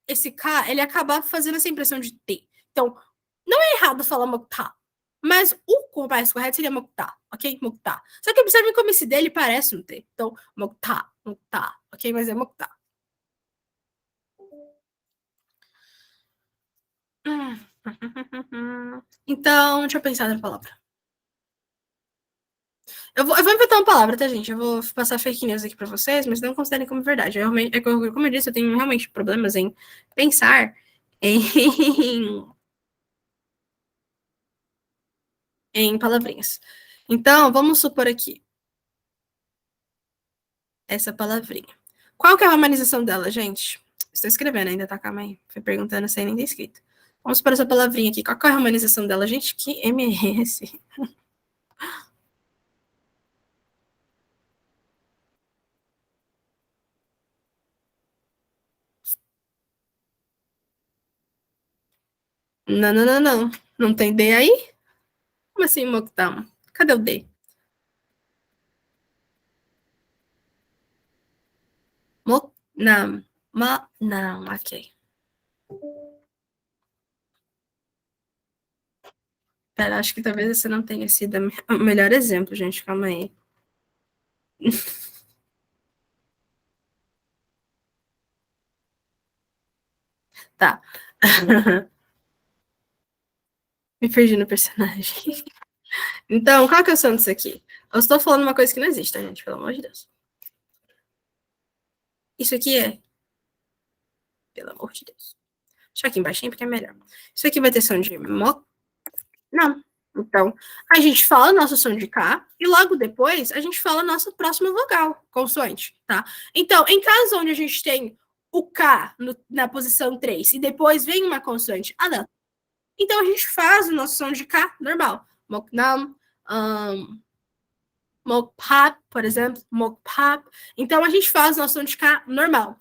S1: Esse K, ele acabar fazendo essa impressão de T. Então, não é errado falar Mokta. Mas o mais correto seria Mokta, ok? Mokta. Só que observem como esse dele parece um T. Então, Mokta, Mokta, ok? Mas é Mokta. Então, deixa eu pensar na palavra. Eu vou inventar uma palavra, tá, gente? Eu vou passar fake news aqui pra vocês, mas não considerem como verdade. Como eu disse, eu tenho realmente problemas em pensar em palavrinhas. Então, vamos supor aqui essa palavrinha. Qual que é a romanização dela, gente? Estou escrevendo ainda, tá? Calma aí. Fui perguntando sem nem ter escrito. Vamos para essa palavrinha aqui. Qual que é a romanização dela, gente? Que MS. Não, não, não, não. Não tem D aí? Como assim, Moctam? Cadê o D? Não. Não, ok. Pera, acho que talvez esse não tenha sido o melhor exemplo, gente. Calma aí. Tá. Me perdi no personagem. Então, qual que é o som disso aqui? Eu estou falando uma coisa que não existe, tá, gente? Pelo amor de Deus. Isso aqui é. Pelo amor de Deus. Deixa aqui embaixo porque é melhor. Isso aqui vai ter som de mo. Não. Então, a gente fala nosso som de K e logo depois a gente fala a nossa próxima vogal, consoante, tá? Então, em casos onde a gente tem o K na posição 3 e depois vem uma consoante, não. Então, a gente faz o nosso som de K normal. Moknam, mokpap, por exemplo, mokpap. Então, a gente faz o nosso som de K normal.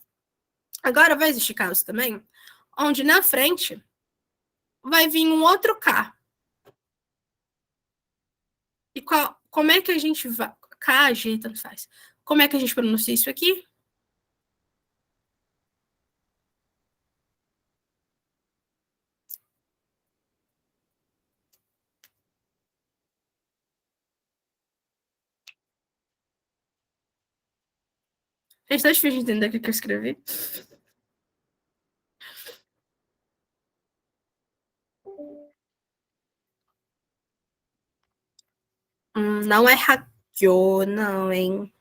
S1: Agora, vai existir casos também onde na frente vai vir um outro K. E como é que a gente vai... K, G, tanto faz. Como é que a gente pronuncia isso aqui? Gente, tá difícil de entender o que eu escrevi. Não é Hakyo, não, hein?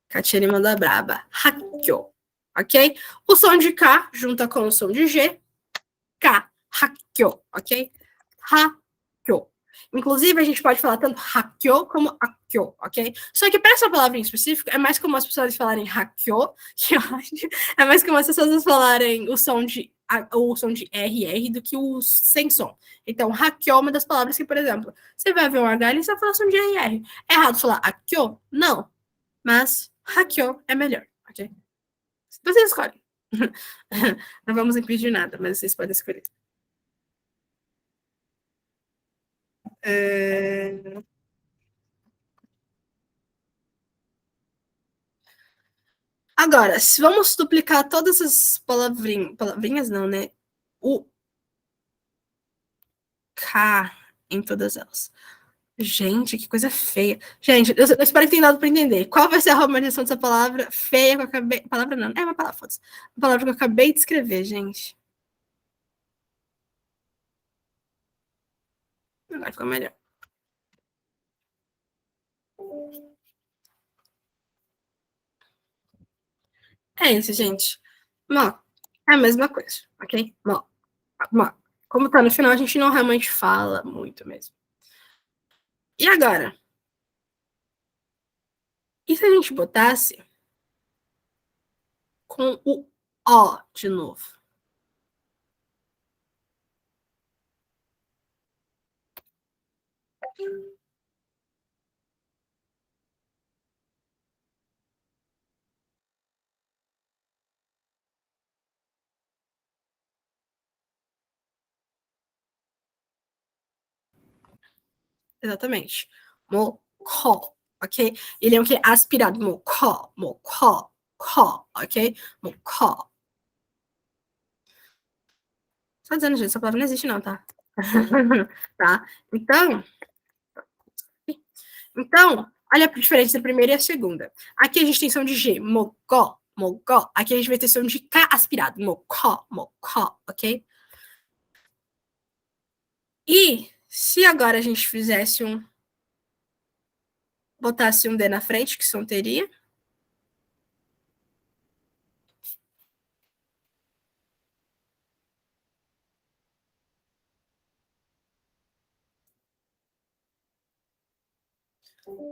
S1: Catiane manda braba. Hakyo, ok? O som de K junta com o som de G. K, Hakyo, ok? Hakyo. Inclusive, a gente pode falar tanto Hakyo como Akyo, ok? Só que para essa palavra em específico, é mais como as pessoas falarem Hakyo, que eu acho. É mais como as pessoas falarem o som de o som de RR do que o sem som. Então, hackeou é uma das palavras que, por exemplo, você vai ver um H e você vai falar som de RR. É errado falar hackeou? Não. Mas hackeou é melhor, ok? Vocês escolhem. Não vamos impedir nada, mas vocês podem escolher. É... Agora, se vamos duplicar todas as palavrinhas não, né? O K em todas elas. Gente, que coisa feia. Gente, eu espero que tenha dado para entender. Qual vai ser a romanização dessa palavra feia que eu acabei. Palavra não, é uma palavra, foda-se. Uma palavra que eu acabei de escrever, gente. Agora ficou melhor. É isso, gente. Bom, é a mesma coisa, ok? Bom, como tá no final, a gente não realmente fala muito mesmo. E agora? E se a gente botasse com o O de novo? Exatamente. Mocó, ok? Ele é o que? Aspirado. Mocó, mocó, có, ok? Mocó. Só dizendo, gente, essa palavra não existe, não, tá? Tá? Então, olha a diferença da primeira e a segunda. Aqui a gente tem som de G, mogó, mogó. Aqui a gente vai ter som de K aspirado, mocó, mocó, ok? E se agora a gente fizesse botasse um D na frente, que som teria?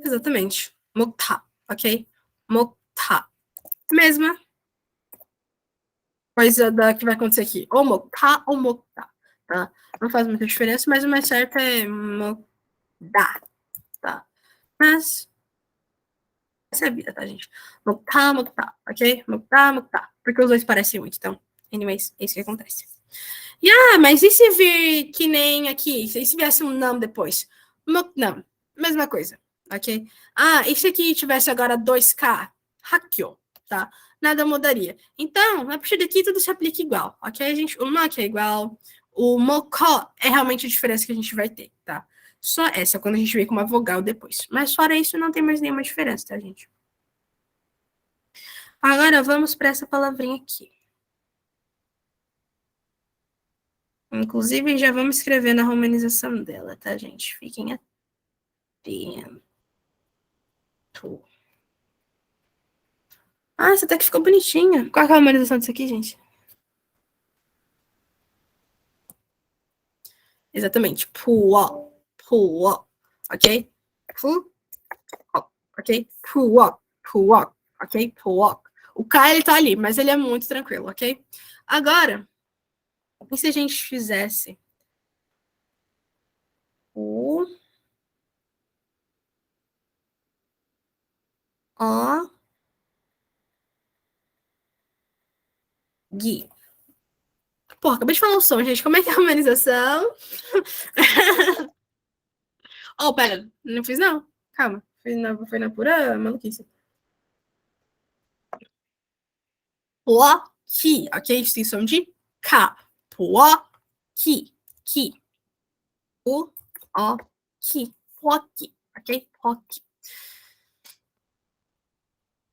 S1: Exatamente. Moctá, ok? Moctá. Mesma coisa da que vai acontecer aqui. Ou moctá ou moctá, tá? Não faz muita diferença, mas o mais certo é mocdá, tá? Mas essa é a vida, tá, gente? Moctá, moctá, ok? Moctá, moctá. Porque os dois parecem muito, então. Anyways, é isso que acontece. E, mas e se vir que nem aqui? E se viesse um não depois? Mocnam, mesma coisa, ok? E se aqui tivesse agora 2K? Hackeou, tá? Nada mudaria. Então, a partir daqui tudo se aplica igual, ok, gente? O mock é igual, o mocó é realmente a diferença que a gente vai ter, tá? Só essa, quando a gente vê com uma vogal depois. Mas fora isso, não tem mais nenhuma diferença, tá, gente? Agora vamos para essa palavrinha aqui. Inclusive, já vamos escrever na romanização dela, tá, gente? Fiquem atentos. Essa até que ficou bonitinha. Qual é a romanização disso aqui, gente? Exatamente. Puó. Puó. Ok? Pu. Ok? Puó. Puó. Ok? Puó. O K, ele tá ali, mas ele é muito tranquilo, ok? Agora, e se a gente fizesse o O Gui? Porra, acabei de falar o som, gente. Como é que é a romanização? Oh, pera. Não fiz, não. Calma. Foi na pura maluquice. Puó, ki, ok? Extensão de K. Puó, ki, ki. O, o, ki. Poki, ok? Poki.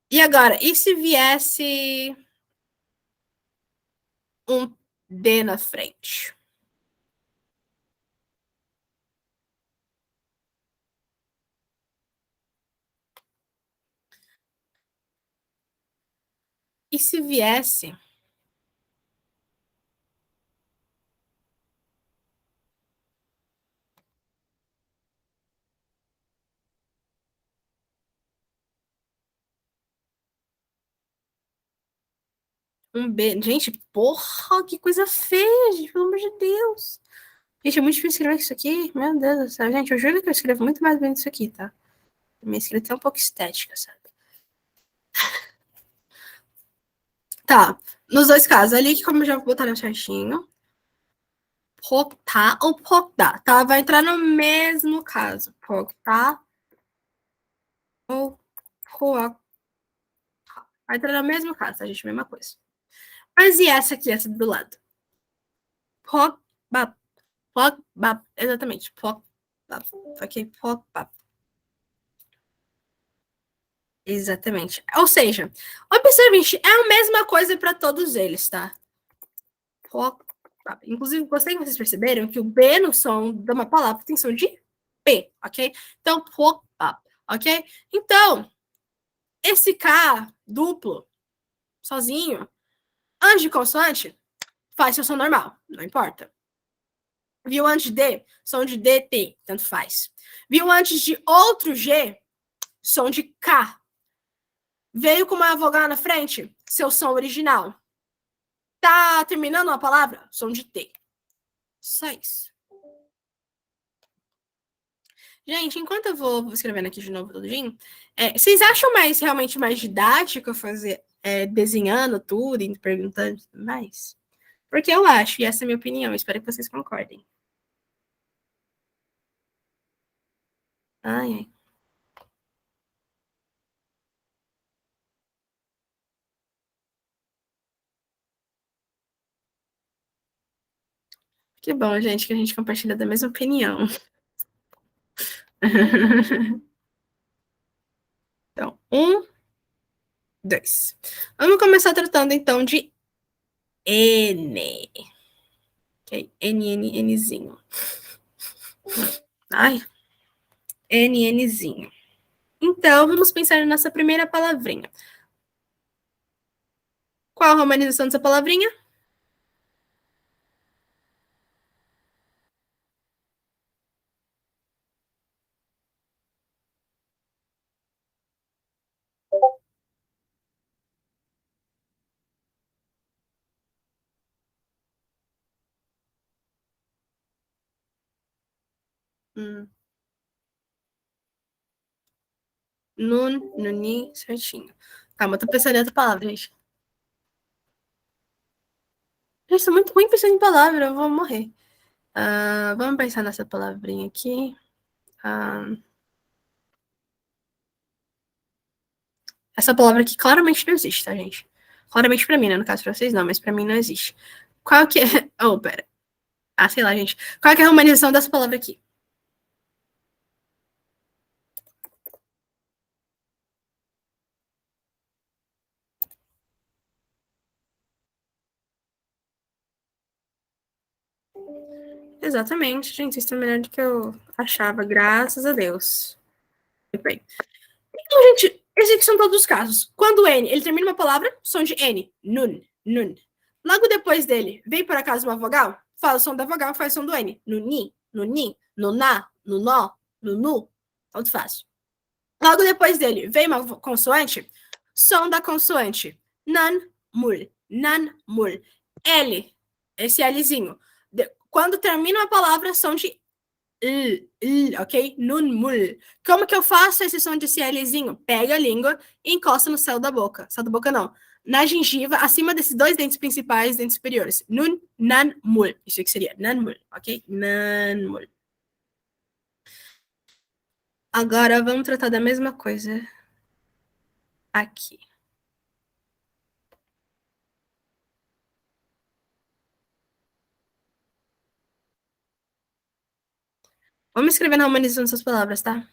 S1: E agora, e se viesse um D na frente? E se viesse Um B. Gente, porra, que coisa feia, gente, pelo amor de Deus. Gente, é muito difícil escrever isso aqui. Meu Deus do céu. Gente, eu juro que eu escrevo muito mais bem isso aqui, tá? Minha escrita é um pouco estética, sabe? Tá. Nos dois casos, ali que como eu já botaram certinho. Poctar ou poctar, tá? Vai entrar no mesmo caso. Poctar ou poctar. Vai entrar no mesmo caso, tá, gente? Mesma coisa. Mas e essa do lado? Pocbap. Pocbap. Exatamente. Pocbap. Ok? Pocbap. Exatamente. Ou seja, observe, gente, é a mesma coisa para todos eles, tá? Inclusive, gostei que vocês perceberam que o B no som de uma palavra tem som de P, ok? Então, ok? Então, esse K duplo, sozinho, antes de consoante, faz seu som normal, não importa. Viu antes de D, som de D, T, tanto faz. Viu antes de outro G, som de K. Veio com uma vogal na frente, seu som original. Tá terminando uma palavra? Som de T. Só isso. Gente, enquanto eu vou escrevendo aqui de novo tudinho, vocês acham realmente mais didático fazer desenhando tudo e perguntando mais? Porque eu acho, e essa é a minha opinião, espero que vocês concordem. Ai, ai. Que bom, gente, que a gente compartilha da mesma opinião. Então, dois. Vamos começar tratando, então, de N. Ok? Nzinho. Ai, Nzinho. Então, vamos pensar nessa primeira palavrinha. Qual a romanização dessa palavrinha? Hum, nuni, certinho. Calma, eu tô pensando em outra palavra, gente. Eu sou muito ruim pensando em palavra, eu vou morrer. Vamos pensar nessa palavrinha aqui. Ah, essa palavra aqui claramente não existe, tá, gente? Claramente pra mim, né? No caso pra vocês não, mas pra mim não existe. Qual que é... Oh, pera. Ah, sei lá, gente. Qual que é a romanização dessa palavra aqui? Exatamente, gente. Vocês estão melhor do que eu achava, graças a Deus. Muito bem. Então, gente, esses aqui são todos os casos. Quando o N, ele termina uma palavra, som de N. Nun, nun. Logo depois dele, vem por acaso uma vogal, fala o som da vogal, faz o som do N. Nuni, nuni, nuná, nunó, nunu. Tanto faz. Logo depois dele, vem uma consoante, som da consoante. Nan, mul, nan, mul. L, esse Lzinho. Quando termina uma palavra, som de ok? Nun, mul. Como que eu faço esse som de Lzinho? Pega a língua e encosta no céu da boca. Céu da boca não. Na gengiva, acima desses dois dentes principais, dentes superiores. Nun, nan, mul. Isso aqui seria nan, mul, ok? Nan, mul. Agora vamos tratar da mesma coisa aqui. Vamos escrever na humanização dessas palavras, tá?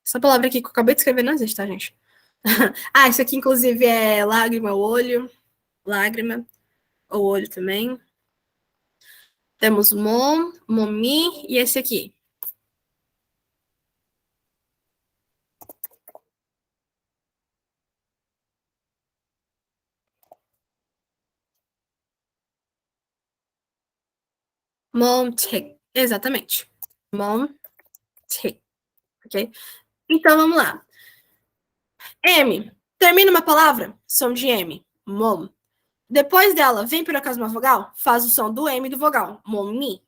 S1: Essa palavra aqui que eu acabei de escrever não existe, tá, gente? Isso aqui, inclusive, é lágrima, olho. Lágrima, ou olho também. Temos mom, momi e esse aqui. mom책. Exatamente. mom책. Ok? Então, vamos lá. M. Termina uma palavra, som de M. Mom. Depois dela, vem por acaso uma vogal, faz o som do M do vogal. Momi.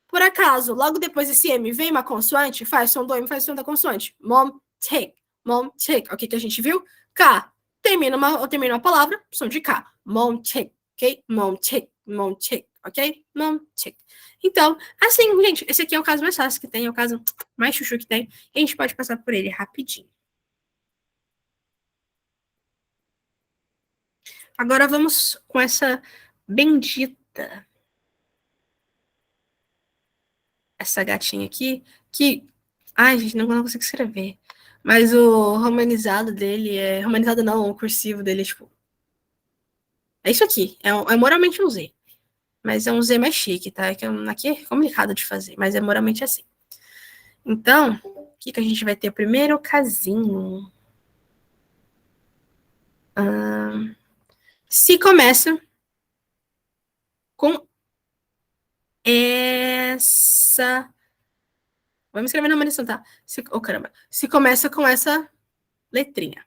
S1: Por acaso, logo depois desse M vem uma consoante, faz som do M, faz som da consoante. Mom, take. Mom, take. Ok, que a gente viu? K. Termina uma palavra, som de K. Mom, take. Ok? Mom, take. Mom, take. Ok? Mom, take. Então, assim, gente, esse aqui é o caso mais fácil que tem, é o caso mais chuchu que tem. E a gente pode passar por ele rapidinho. Agora vamos com essa bendita. Essa gatinha aqui, que. Ai, gente, não consigo escrever. Mas o romanizado dele é. Romanizado não, o cursivo dele é tipo. É isso aqui. É moralmente um Z. Mas é um Z mais chique, tá? Que aqui é complicado de fazer, mas é moralmente assim. Então, o que a gente vai ter? Primeiro, casinho. Se começa com essa. Vamos escrever na humanização, tá? Oh, caramba. Se começa com essa letrinha.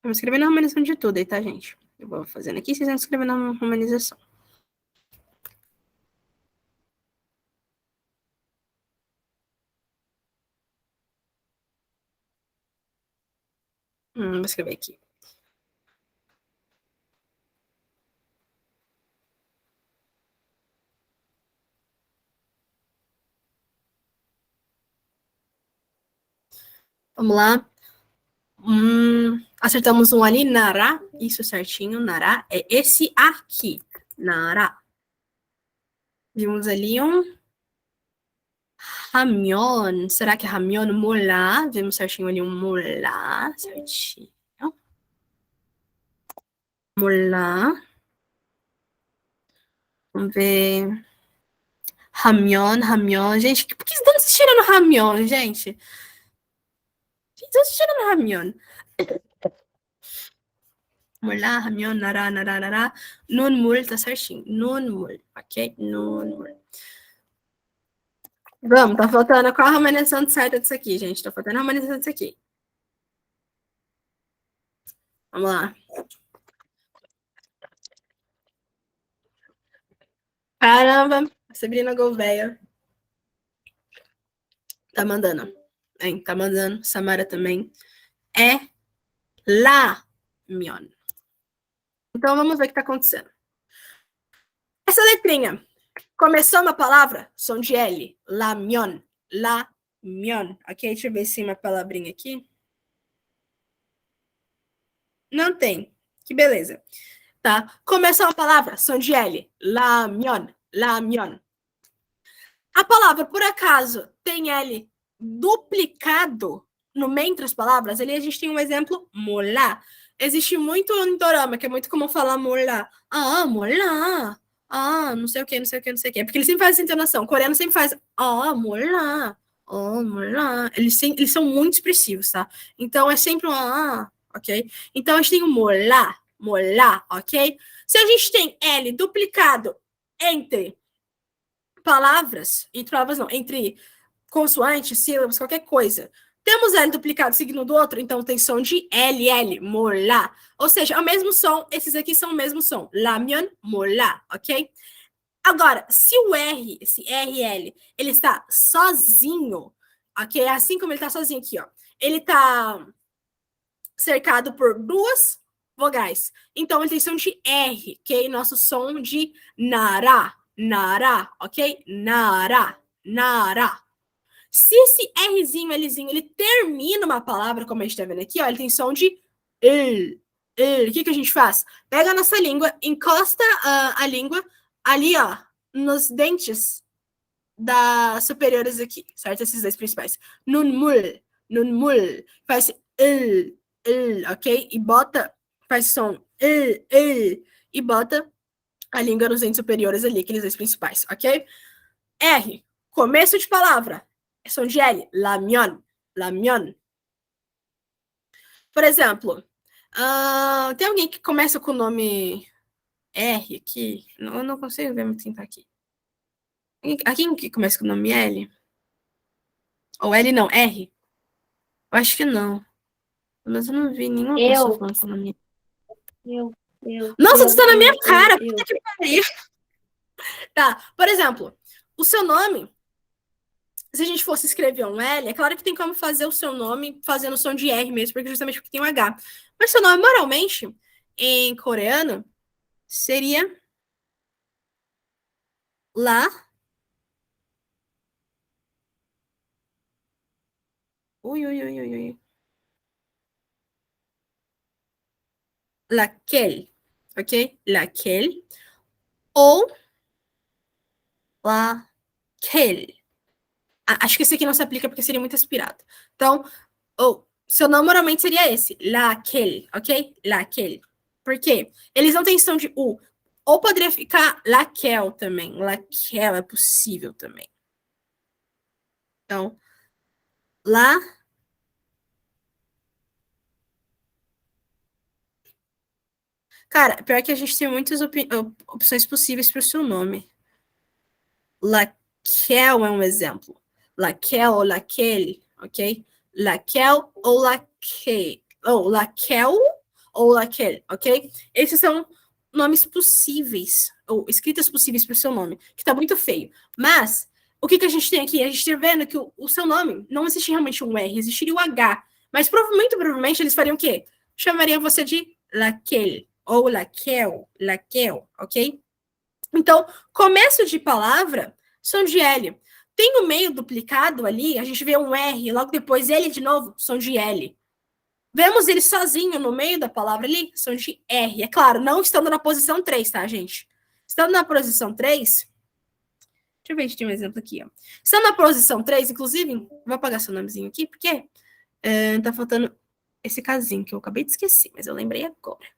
S1: Vamos escrever na humanização de tudo aí, tá, gente? Eu vou fazendo aqui, vocês vão escrever na humanização. Vou escrever aqui. Vamos lá. Acertamos um ali, Nará. Isso certinho, Nará. É esse aqui, Nará. Vimos ali um Ramion. Será que é Ramion? Molá. Vimos certinho ali um Molá. Certinho. Molá. Vamos ver. Ramion. Gente, por que estão tirando Ramion, gente? Estão tirando Ramion. Mulá, Ramion, Nará. Nun mul, tá certinho. Nun mul, ok? Nun mul. Vamos, tá faltando qual a harmonização certa disso aqui, gente? Tá faltando a harmonização disso aqui. Vamos lá. Caramba, a Sabrina Gouveia tá mandando. Hein, tá mandando. Samara também. É lá, Mion. Então vamos ver o que tá acontecendo. Essa letrinha. Começou uma palavra, som de L. Lamion. Lamion. Ok, deixa eu ver se tem uma palavrinha aqui. Não tem. Que beleza. Tá? Começou uma palavra, som de L. Lamion. Lamion. A palavra, por acaso, tem L duplicado no meio entre as palavras? Ali a gente tem um exemplo, molá. Existe muito em dorama, que é muito comum falar molá. Ah, molá. Ah, não sei o que, não sei o que, não sei o que. Porque eles sempre fazem essa entonação. O coreano sempre faz, ah, molá. Oh, molá. Eles são muito expressivos, tá? Então é sempre um ok? Então a gente tem o molá, ok? Se a gente tem L duplicado entre palavras, entre consoantes, sílabas, qualquer coisa. Temos L duplicado seguindo do outro, então tem som de LL, molá. Ou seja, é o mesmo som, esses aqui são o mesmo som. Lamion, molá, ok? Agora, se o R, esse RL, ele está sozinho, ok? Assim como ele está sozinho aqui, ó. Ele está cercado por duas vogais. Então, ele tem som de R, ok? Nosso som de nará, ok? Nará. Se esse Rzinho, Lzinho, ele termina uma palavra, como a gente tá vendo aqui, ó, ele tem som de el. O que a gente faz? Pega a nossa língua, encosta a língua ali, ó, nos dentes das superiores aqui, certo? Esses dois principais. Nun mul. Faz el, ok? E faz som e bota a língua nos dentes superiores ali, aqueles dois principais, ok? R, começo de palavra, som de L, lamion. lamion. Por exemplo, tem alguém que começa com o nome R aqui? Eu não consigo ver muito quem tá aqui. Alguém que começa com o nome L? Ou L não, R? Eu acho que não. Mas eu não vi nenhuma pessoa falando com o nome. Nossa, tu tá na minha cara! Puta que pariu! Tá, por exemplo, o seu nome, se a gente fosse escrever um L, é claro que tem como fazer o seu nome fazendo o som de R mesmo, porque justamente porque tem um H. Mas seu nome, moralmente, em coreano, seria La. Ui, ui, ui, ui, ui. Laquelle, ok? Laquelle. Ou laquelle. Acho que esse aqui não se aplica porque seria muito aspirado. Então, seu nome moralmente seria esse. Laquelle, ok? Laquelle. Por quê? Eles não têm som de U. Ou poderia ficar Laquelle também. Laquelle é possível também. Então, lá. Cara, pior que a gente tem muitas opções possíveis para o seu nome. Laquelle é um exemplo. Laquelle ou Laquelle, ok? Laquelle ou Laquelle. Ou Laquelle ou Laquelle, ok? Esses são nomes possíveis, ou escritas possíveis para o seu nome, que tá muito feio. Mas, o que a gente tem aqui? A gente tá vendo que o seu nome não existe realmente um R, existiria o H. Mas provavelmente eles fariam o quê? Chamariam você de Laquelle ou Laquelle, Laquelle, ok? Então, começo de palavra, som de L. Tem o meio duplicado ali, a gente vê um R, logo depois L de novo, som de L. Vemos ele sozinho no meio da palavra ali, som de R. É claro, não estando na posição 3, tá, gente? Estando na posição 3, deixa eu ver se tem um exemplo aqui, ó. Estando na posição 3, inclusive, vou apagar seu nomezinho aqui, porque tá faltando esse casinho que eu acabei de esquecer, mas eu lembrei agora.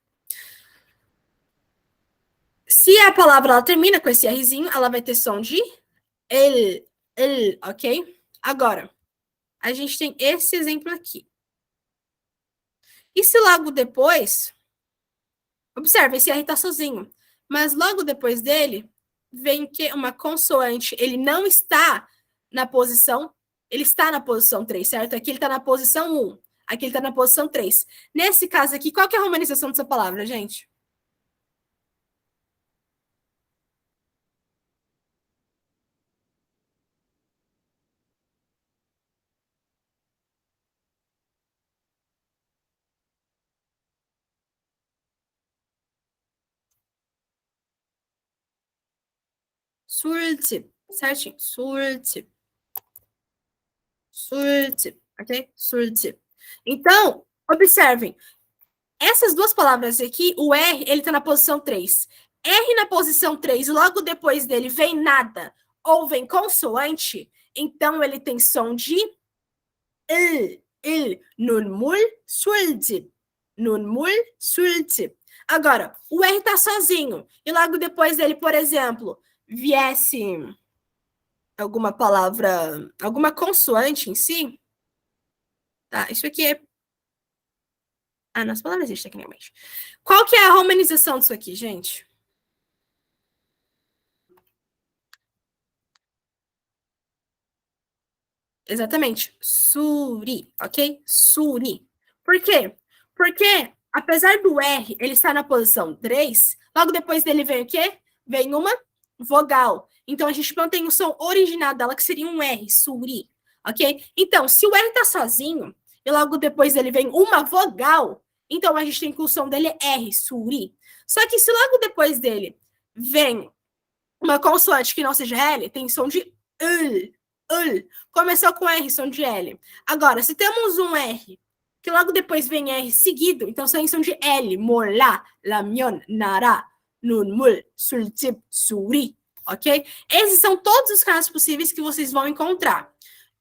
S1: Se a palavra ela termina com esse Rzinho, ela vai ter som de ok? Agora, a gente tem esse exemplo aqui. E se logo depois, observe, esse R está sozinho, mas logo depois dele, vem que uma consoante, ele não está na posição, ele está na posição 3, certo? Aqui ele está na posição 1, aqui ele está na posição 3. Nesse caso aqui, qual que é a romanização dessa palavra, gente? Surte, certinho, surte. Surte, ok? Surte. Então, observem, essas duas palavras aqui, o R, ele tá na posição 3. R na posição 3, logo depois dele vem nada ou vem consoante, então ele tem som de nun mul surte. Nun mul surte. Agora, o R tá sozinho e logo depois dele, por exemplo, viesse alguma palavra, alguma consoante em si, tá? Isso aqui é. Nossa palavra existe tecnicamente. Qual que é a romanização disso aqui, gente? Exatamente. Suri, ok? Suri. Por quê? Porque, apesar do R ele estar na posição 3, logo depois dele vem o quê? Vem uma vogal. Então, a gente mantém o som original dela, que seria um R, suri, ok? Então, se o R tá sozinho, e logo depois dele vem uma vogal, então a gente tem que o som dele é R, suri. Só que se logo depois dele vem uma consoante que não seja L, tem som de começou com R, som de L. Agora, se temos um R, que logo depois vem R seguido, então tem som de L, molá, lamion, nará, nun, mul, sultip, suri, ok? Esses são todos os casos possíveis que vocês vão encontrar.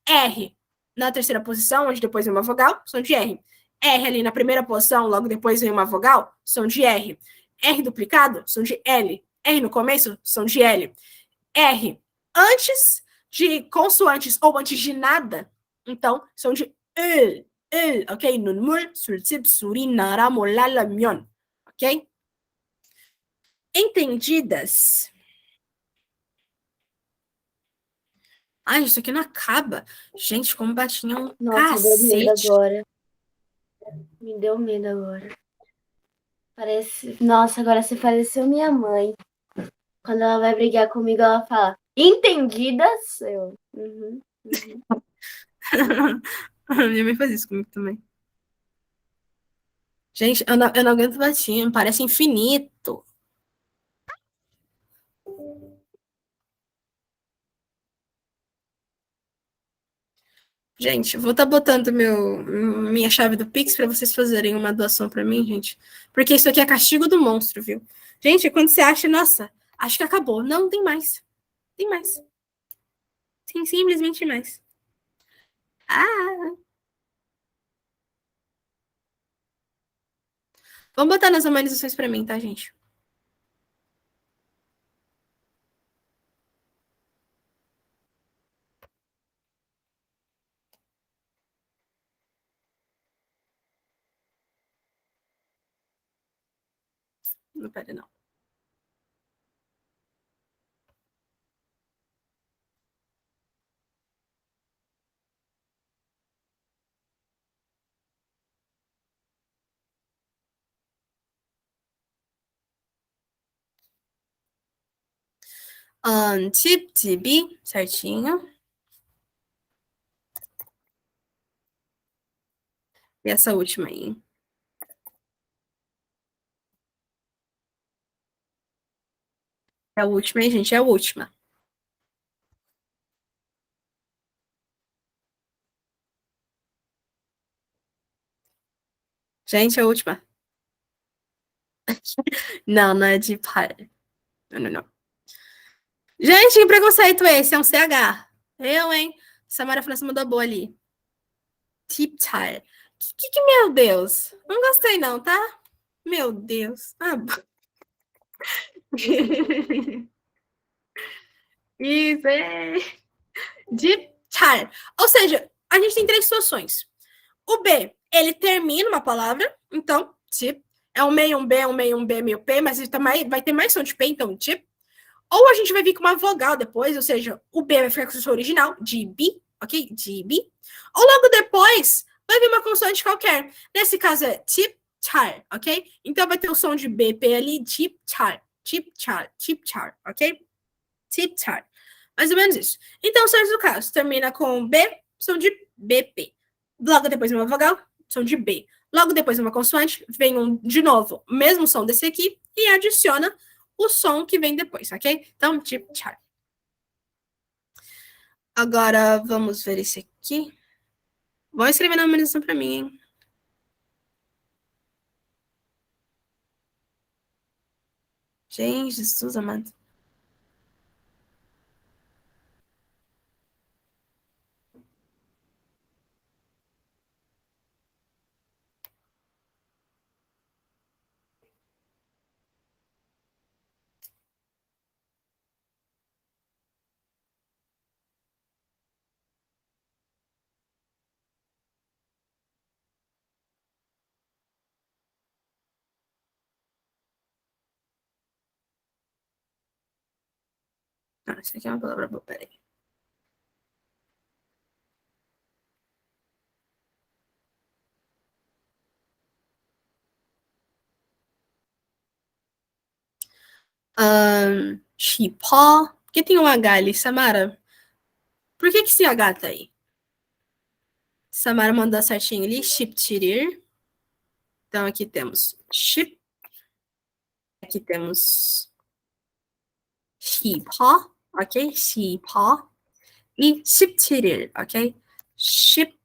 S1: R na terceira posição, onde depois vem uma vogal, som de R. R ali na primeira posição, logo depois vem uma vogal, som de R. R duplicado, som de L. R no começo, som de L. R antes de consoantes ou antes de nada, então, som de ok? 눈물, 술집, 술이, 나라, 몰라, 라면, ok? Entendidas? Ai, isso aqui não acaba. Gente, como batinha um
S2: Nossa, deu medo
S1: cacete.
S2: agora. Me deu medo agora. Parece. Nossa, agora você pareceu minha mãe. Quando ela vai brigar comigo, ela fala, entendidas? Eu. Uhum, uhum.
S1: Minha mãe faz isso comigo também. Gente, eu não aguento batinha, parece infinito. Gente, vou estar botando minha chave do Pix para vocês fazerem uma doação para mim, gente. Porque isso aqui é castigo do monstro, viu? Gente, quando você acha, nossa, acho que acabou. Não, tem mais. Tem mais. Tem simplesmente mais. Ah! Vamos botar nas humanizações para mim, tá, gente? Não, pera, não. Tip, tibi, certinho. E essa última aí. É a última, hein, gente? É a última. Gente, é a última. Não, não é de par. Não, não, não. Gente, que preconceito é esse? É um CH. Eu, hein? Samara França mandou boa ali. Tiptile. Meu Deus? Não gostei, não, tá? Meu Deus. Ah, isso é. Tiptile. Ou seja, a gente tem três situações. O B, ele termina uma palavra, então, tip. É um meio, um B, um meio, um B, meio P, mas ele vai ter mais som de P, então, tip. Ou a gente vai vir com uma vogal depois, ou seja, o B vai ficar com o seu original, de B, ok? De B. Ou logo depois vai vir uma consoante qualquer. Nesse caso é tip, char, ok? Então vai ter o som de B, P ali, tip, char, tip, char, tip, char, ok? Tip, char. Mais ou menos isso. Então, certo do caso, termina com B, som de BP. Logo depois uma vogal, som de B. Logo depois uma consoante, vem de novo, o mesmo som desse aqui, e adiciona o som que vem depois, ok? Então, tip, char. Agora, vamos ver esse aqui. Vou escrever na memorização para mim, hein? Gente, Jesus amado. Ah, isso aqui é uma palavra boa, peraí. Chipó. Por que tem um H ali, Samara? Por que esse H tá aí? Samara mandou certinho ali, chiptirir. Então, aqui temos chip. Aqui temos chipó, ok? Chipó. E chiptirir, ok? Chiptirir.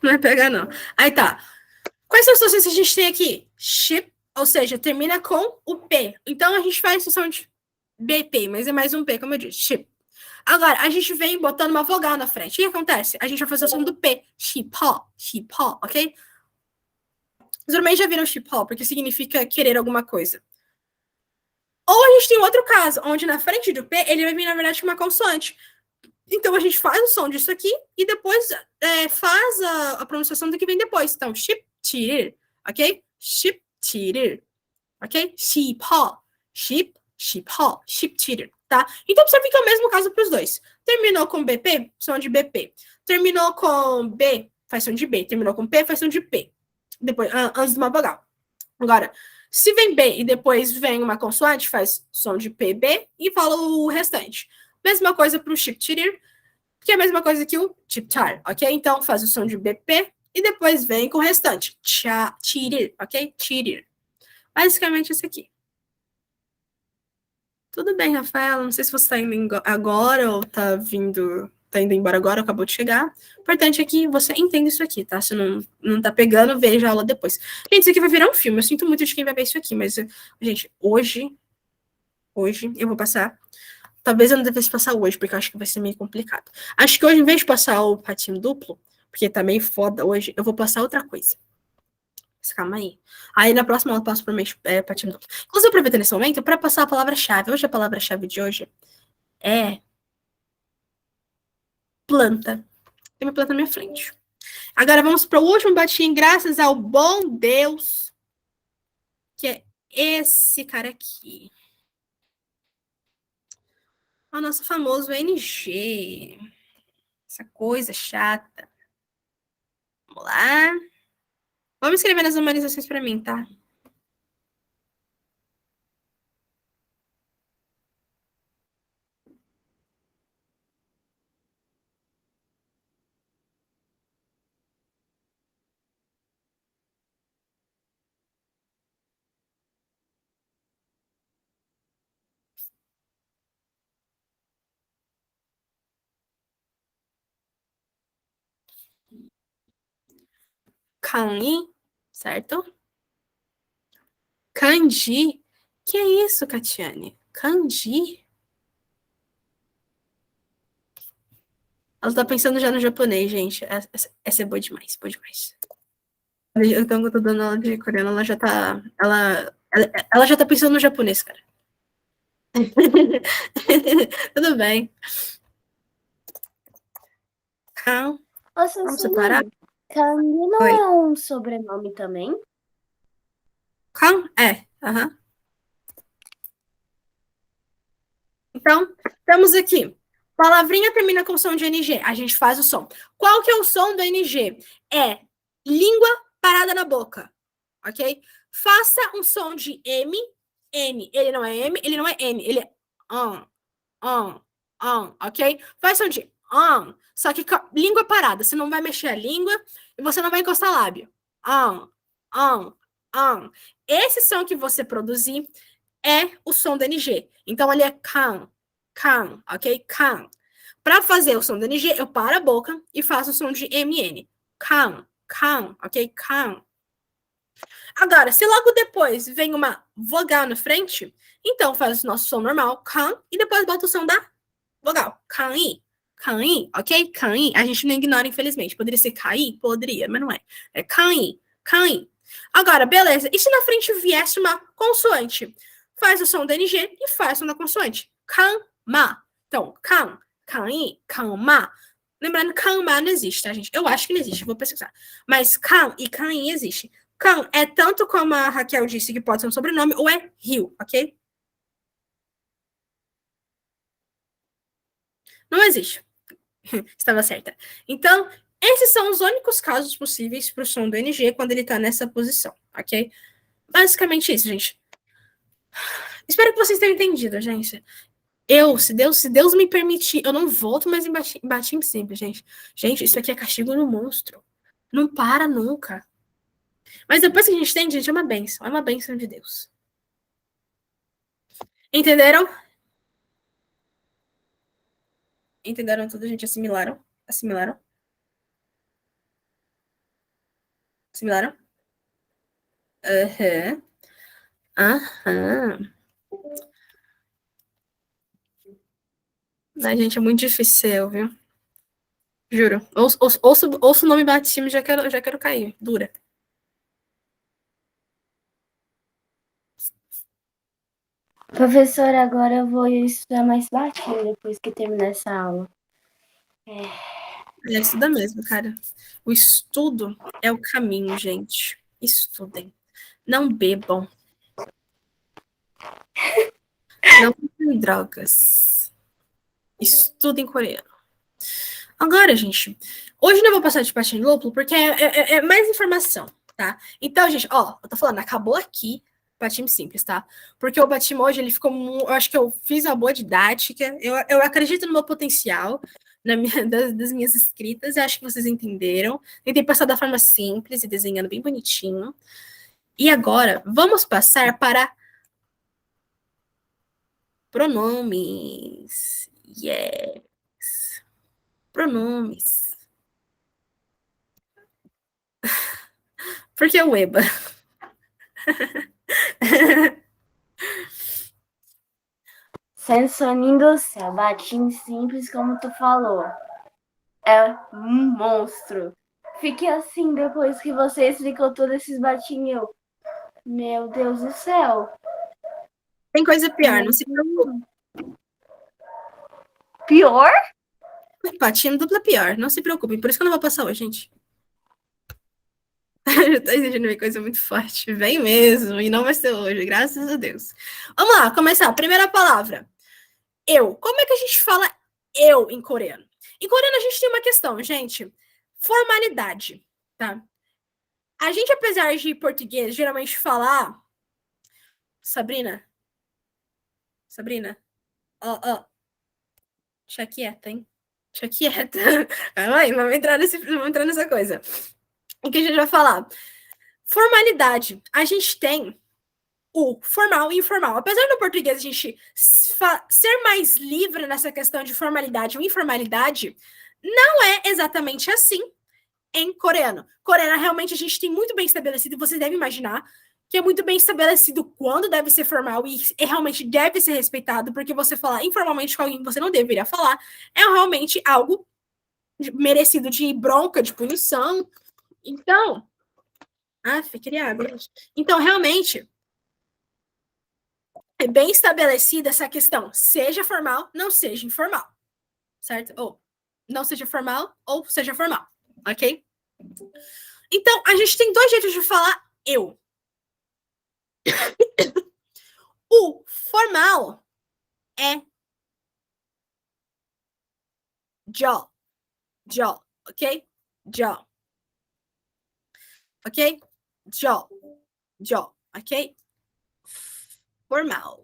S1: Não é pegar, não. Aí tá. Quais são as situações que a gente tem aqui? Ship, ou seja, termina com o P. Então a gente faz a situação de BP, mas é mais um P, como eu disse. Ship. Agora, a gente vem botando uma vogal na frente. O que acontece? A gente vai fazer o som do P. Shipó, shipó, ok? Os normalmente já viram shipó, porque significa querer alguma coisa. Ou a gente tem outro caso, onde na frente do P ele vai vir, na verdade, com uma consoante. Então a gente faz o som disso aqui e depois faz a pronunciação do que vem depois. Então, ship, tirir, ok? Ship, tirir, ok? Shipó, ship, shipó, ship, tirir, tá? Então observe que é o mesmo caso para os dois. Terminou com BP, som de BP. Terminou com B, faz som de B. Terminou com P, faz som de P. Depois, antes de uma vogal. Agora, se vem B e depois vem uma consoante, faz som de PB e fala o restante. Mesma coisa para o chip tirir, que é a mesma coisa que o chip tar, ok? Então faz o som de BP e depois vem com o restante. Tirir, ok? Tirir. Basicamente isso aqui. Tudo bem, Rafaela? Não sei se você está indo agora ou tá indo embora agora, acabou de chegar. O importante é que você entenda isso aqui, tá? Se não tá pegando, veja a aula depois. Gente, isso aqui vai virar um filme. Eu sinto muito de quem vai ver isso aqui, mas, gente, hoje eu vou passar. Talvez eu não devesse passar hoje, porque eu acho que vai ser meio complicado. Acho que hoje, em vez de passar o patinho duplo, porque tá meio foda hoje, eu vou passar outra coisa. Mas calma aí. Aí na próxima aula eu passo para patinho duplo. Inclusive, aproveitando esse momento para passar a palavra-chave. Hoje a palavra-chave de hoje é planta. Tem uma planta na minha frente. Agora vamos para o último batinho, graças ao bom Deus, que é esse cara aqui. O nosso famoso NG. Essa coisa chata. Vamos lá. Vamos escrever nas normalizações para mim, tá? Kanji, certo? Kanji? Que é isso, Catiane? Kanji? Ela tá pensando já no japonês, gente. Essa é boa demais, boa demais. Então, eu tô dando aula de coreano, ela já tá. Ela já tá pensando no japonês, cara. Tudo bem. Kan, vamos separar?
S2: Kangi não
S1: Oi.
S2: é um sobrenome também?
S1: Kan? É. Aham. Então, temos aqui. Palavrinha termina com som de NG. A gente faz o som. Qual que é o som do NG? É língua parada na boca. Ok? Faça um som de M, N. Ele não é M, ele não é N. Ele é ok? Faz som de só que língua parada. Você não vai mexer a língua e você não vai encostar lábio. On, on. Esse som que você produzir é o som do NG. Então, ele é can, ok? Can. Para fazer o som do NG, eu paro a boca e faço o som de MN. Can, ok? Can. Agora, se logo depois vem uma vogal na frente, então faz o nosso som normal, can, e depois bota o som da vogal, can-i, ok? Can-i. A gente não ignora, infelizmente. Poderia ser cair? Poderia, mas não é. É can-i. Agora, beleza. E se na frente viesse uma consoante? Faz o som do NG e faz o som da consoante. Kan-ma. Então, kan-i, kan-ma. Lembrando, kan-ma não existe, tá, gente? Eu acho que não existe, vou pesquisar. Mas kan e kan-i existe. Kan é tanto como a Raquel disse que pode ser um sobrenome, ou é rio, ok? Não existe. Estava certa. Então, esses são os únicos casos possíveis para o som do NG quando ele está nessa posição, ok? Basicamente isso, gente. Espero que vocês tenham entendido, gente. Se Deus me permitir, eu não volto mais em batim simples, gente. Gente, isso aqui é castigo no monstro. Não para nunca. Mas depois que a gente entende, gente, é uma bênção de Deus. Entenderam? Entenderam tudo, gente? Assimilaram? Assimilaram? Assimilaram? Aham. Aham. Ai, gente, é muito difícil, viu? Juro. Ouço o nome batismo e já quero cair. Dura.
S2: Professora, agora eu vou estudar mais baixinho depois que terminar essa aula.
S1: Estuda mesmo, cara. O estudo é o caminho, gente. Estudem. Não bebam. Não usem drogas. Estudem coreano. Agora, gente, hoje eu não vou passar de patinho duplo porque é mais informação, tá? Então, gente, ó, eu tô falando, acabou aqui patinho simples, tá? Porque o patinho hoje, ele ficou, eu acho que eu fiz uma boa didática, eu acredito no meu potencial, das minhas escritas, eu acho que vocês entenderam. Tentei passar da forma simples e desenhando bem bonitinho. E agora, vamos passar para pronomes. Yes. Pronomes. Por que o EBA?
S2: Sensoninho do céu, batinho simples como tu falou. É um monstro. Fiquei assim depois que você explicou todos esses batinhos. Meu Deus do céu.
S1: Tem coisa pior, não se preocupe.
S2: Pior?
S1: Patinho dupla pior, não se preocupem. Por isso que eu não vou passar hoje, gente. Já tô exigindo uma coisa muito forte. Vem mesmo, e não vai ser hoje, graças a Deus. Vamos lá, começar. Primeira palavra. Eu. Como é que a gente fala eu em coreano? Em coreano a gente tem uma questão, gente. Formalidade, tá? A gente, apesar de português, geralmente falar... Sabrina? Sabrina? Ó. Deixa quieta, hein? Deixa quieta. Vai, vamos entrar nessa coisa. O que a gente vai falar? Formalidade. A gente tem o formal e informal. Apesar do português a gente ser mais livre nessa questão de formalidade ou informalidade, não é exatamente assim em coreano. Coreano realmente a gente tem muito bem estabelecido, e você deve imaginar que é muito bem estabelecido quando deve ser formal e realmente deve ser respeitado, porque você falar informalmente com alguém que você não deveria falar é realmente algo merecido de bronca, de punição. Então, queria água. Então, realmente, é bem estabelecida essa questão, seja formal, não seja informal, certo? Ou não seja formal, ou seja formal, ok? Então, a gente tem dois jeitos de falar eu. O formal é jo, ok? Jo, ok? Jo, ok? Formal.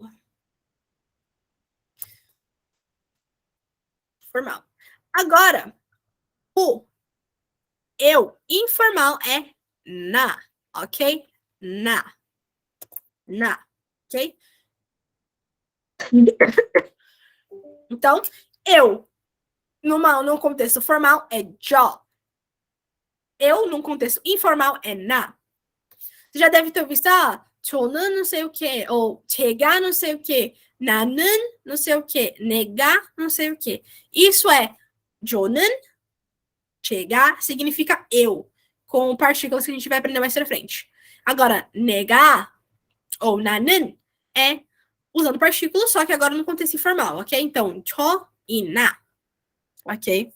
S1: Agora, o eu informal é na, ok? Na, ok? Então, eu, num contexto formal, é jo. Eu, num contexto informal, é na. Você já deve ter visto, 저는 não sei o que, ou 제가 não sei o que, 나는 não sei o que, 내가 não sei o que. Isso é 저는, 제가 significa eu, com partículas que a gente vai aprender mais pra frente. Agora, 내가 ou 나는 é usando partículas, só que agora no contexto informal, ok? Então, 저 e 나, ok?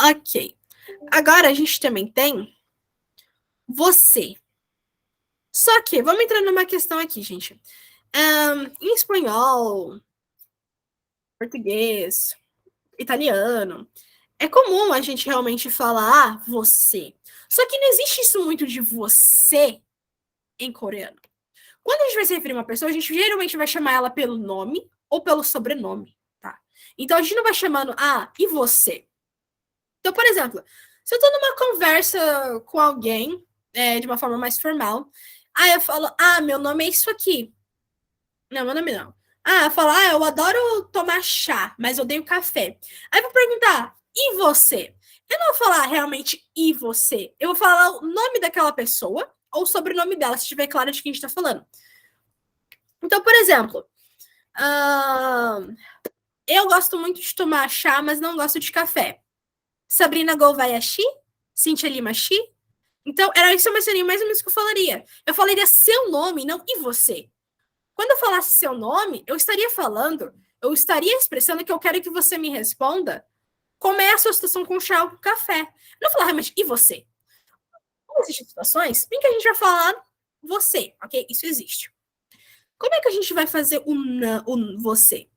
S1: Ok. Agora a gente também tem você. Só que, vamos entrar numa questão aqui, gente. Em espanhol, português, italiano, é comum a gente realmente falar você. Só que não existe isso muito de você em coreano. Quando a gente vai se referir a uma pessoa, a gente geralmente vai chamar ela pelo nome ou pelo sobrenome, tá? Então a gente não vai chamando, e você? Então, por exemplo, se eu tô numa conversa com alguém, de uma forma mais formal, aí eu falo, meu nome é isso aqui. Não, meu nome não. Eu falo, eu adoro tomar chá, mas eu odeio café. Aí eu vou perguntar, e você? Eu não vou falar realmente e você. Eu vou falar o nome daquela pessoa ou o sobrenome dela, se estiver claro de quem a gente tá falando. Então, por exemplo, eu gosto muito de tomar chá, mas não gosto de café. Sabrina Golvayashi? Cintia Limashi? Então, era isso mais ou menos que eu falaria. Eu falaria seu nome, não e você. Quando eu falasse seu nome, eu estaria expressando que eu quero que você me responda como é a sua situação com o chá ou com o café. Eu não falar realmente, e você? Existem situações em que a gente vai falar você, ok? Isso existe. Como é que a gente vai fazer o você?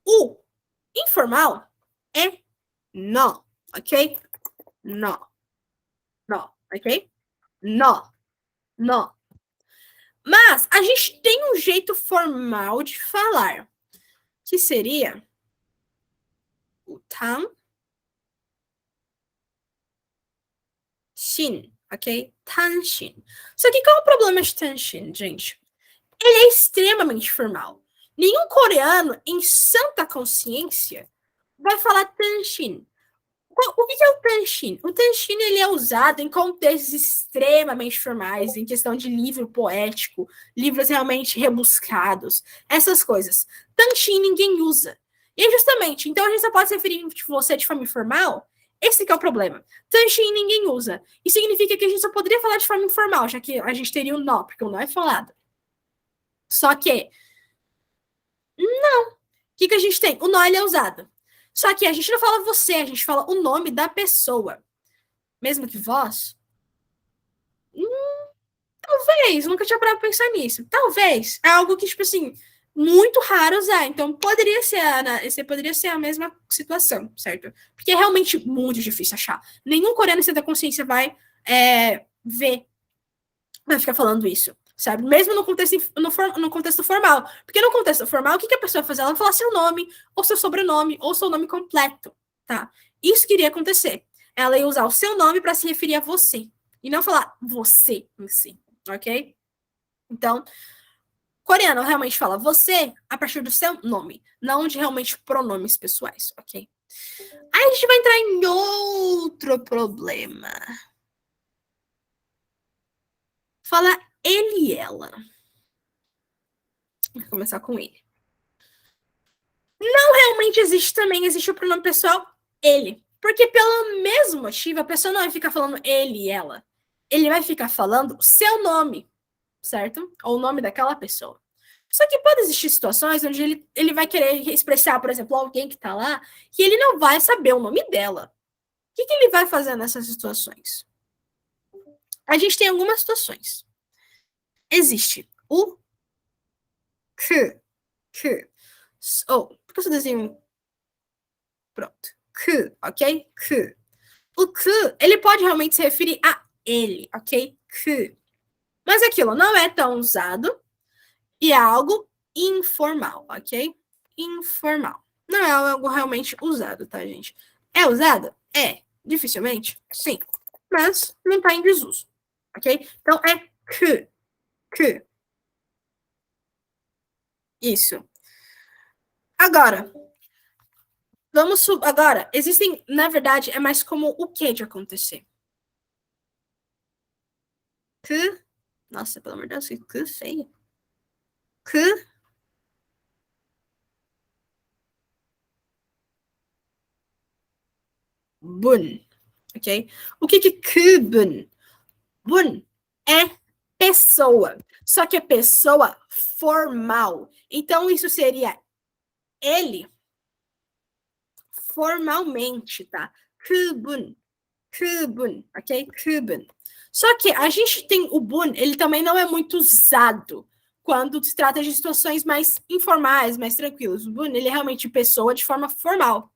S1: O informal é não, ok? Não, não, ok? Não, não. Mas a gente tem um jeito formal de falar, que seria o tan, shin, ok? Tanshin. Só que qual é o problema de tanshin, gente? Ele é extremamente formal. Nenhum coreano em santa consciência vai falar tanshin. O que é o tanshin? O tanshin ele é usado em contextos extremamente formais, em questão de livro poético, livros realmente rebuscados, essas coisas. Tanshin ninguém usa. E é justamente, então a gente só pode se referir a você de forma informal. Esse que é o problema. Tanshin ninguém usa. Isso significa que a gente só poderia falar de forma informal, já que a gente teria o nó, porque o nó é falado. Só que, o que a gente tem? O nó ele é usado. Só que a gente não fala você, a gente fala o nome da pessoa. Mesmo que voz? Talvez, nunca tinha parado pra pensar nisso. Talvez. É algo que, tipo assim, muito raro usar. Então, poderia ser a mesma situação, certo? Porque é realmente muito difícil achar. Nenhum coreano sem da consciência ver, vai ficar falando isso, sabe? Mesmo no contexto formal. Porque no contexto formal, o que a pessoa vai fazer? Ela vai falar seu nome, ou seu sobrenome, ou seu nome completo, tá? Isso que iria acontecer. Ela ia usar o seu nome para se referir a você. E não falar você em si, ok? Então, coreano realmente fala você a partir do seu nome, não de realmente pronomes pessoais, ok? Aí a gente vai entrar em outro problema. Fala ele e ela. Vou começar com ele. Não realmente existe o pronome pessoal ele. Porque pelo mesmo motivo, a pessoa não vai ficar falando ele e ela. Ele vai ficar falando seu nome, certo? Ou o nome daquela pessoa. Só que pode existir situações onde ele vai querer expressar, por exemplo, alguém que tá lá, que ele não vai saber o nome dela. O que ele vai fazer nessas situações? A gente tem algumas situações. Existe o que. Ou, por que eu desenho? Pronto. Que, ok? Que. O que, ele pode realmente se referir a ele, ok? Que. Mas aquilo não é tão usado e é algo informal, ok? Informal. Não é algo realmente usado, tá, gente? É usado? É. Dificilmente? Sim. Mas não tá em desuso, ok? Então é que. Isso. Agora, agora, existem, na verdade, é mais como o que de acontecer. Que, nossa, pelo amor de Deus, que feio. Que bun, ok? O que bun? Bun é pessoa, só que é pessoa formal. Então, isso seria ele formalmente, tá? Kubun, kubun, ok? Kubun. Só que a gente tem o bun, ele também não é muito usado quando se trata de situações mais informais, mais tranquilas. O bun, ele é realmente pessoa de forma formal.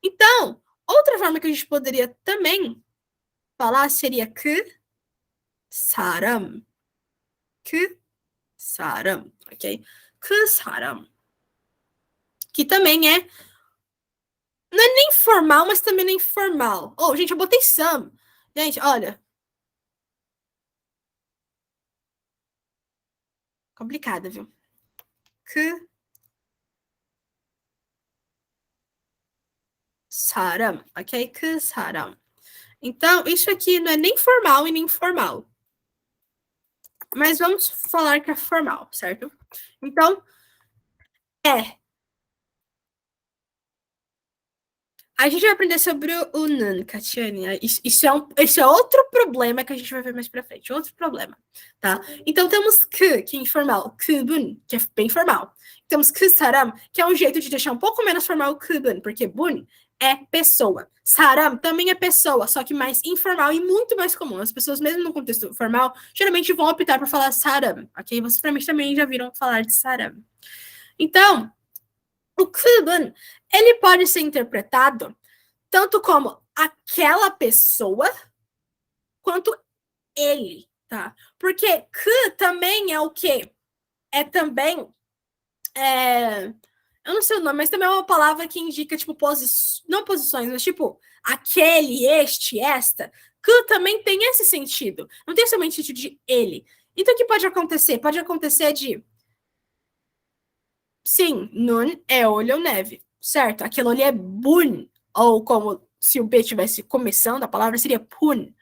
S1: Então, outra forma que a gente poderia também falar seria que saram. Que saram, ok? Que saram. Que também é. Não é nem formal, mas também nem formal. Oh, gente, eu botei Sam. Gente, olha. Complicada, viu? Que saram, ok? Que saram. Então, isso aqui não é nem formal e nem informal. Mas vamos falar que é formal, certo? Então, é. A gente vai aprender sobre o nun, Katiane. Isso é outro problema que a gente vai ver mais pra frente. Outro problema, tá? Então temos que é informal. Bun, que é bem formal. Temos saram, que é um jeito de deixar um pouco menos formal o bun, porque bun é pessoa. Saram também é pessoa, só que mais informal e muito mais comum. As pessoas, mesmo no contexto formal, geralmente vão optar por falar saram, ok? Vocês provavelmente também já viram falar de saram. Então, o bun, ele pode ser interpretado tanto como aquela pessoa, quanto ele, tá? Porque que também é o quê? É também... eu não sei o nome, mas também é uma palavra que indica, tipo, não posições, mas tipo, aquele, este, esta. Que também tem esse sentido. Não tem somente o sentido de ele. Então, o que pode acontecer? Pode acontecer de... Sim, nun é olho ou neve, certo? Aquilo ali é bun, ou como se o B estivesse começando, a palavra seria pun.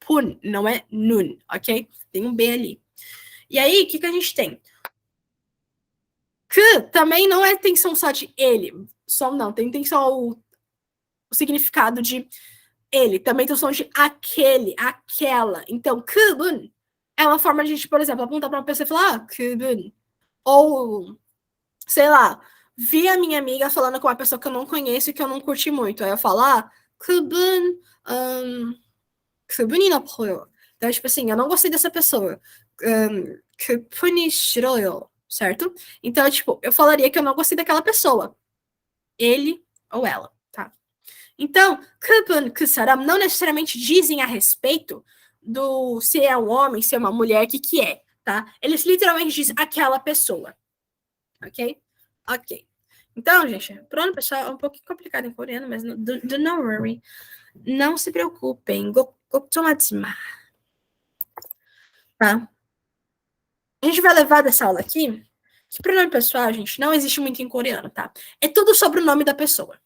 S1: Pun, não é nun, ok? Tem um B ali. E aí, o que a gente tem? Que também não é intenção só de ele. Só não, tem só o significado de ele. Também tem o som de aquele, aquela. Então, que bun é uma forma de a gente, por exemplo, apontar para uma pessoa e falar, que bun. Ou, sei lá, vi a minha amiga falando com uma pessoa que eu não conheço e que eu não curti muito. Aí eu falo, 그분, 그분이 나빠요. Então, tipo assim, eu não gostei dessa pessoa. 그분이 싫어요, certo? Então, tipo, eu falaria que eu não gostei daquela pessoa. Ele ou ela, tá? Então, 그분, 그 사람, não necessariamente dizem a respeito do se é um homem, se é uma mulher, o que é, tá? Eles literalmente dizem aquela pessoa, ok? Ok. Então, gente, pronto, pessoal, é um pouco complicado em coreano, mas do not worry. Não se preocupem. 걱정하지 마. Tá? A gente vai levar dessa aula aqui que pronome pessoal, gente, não existe muito em coreano, tá? É tudo sobre o nome da pessoa.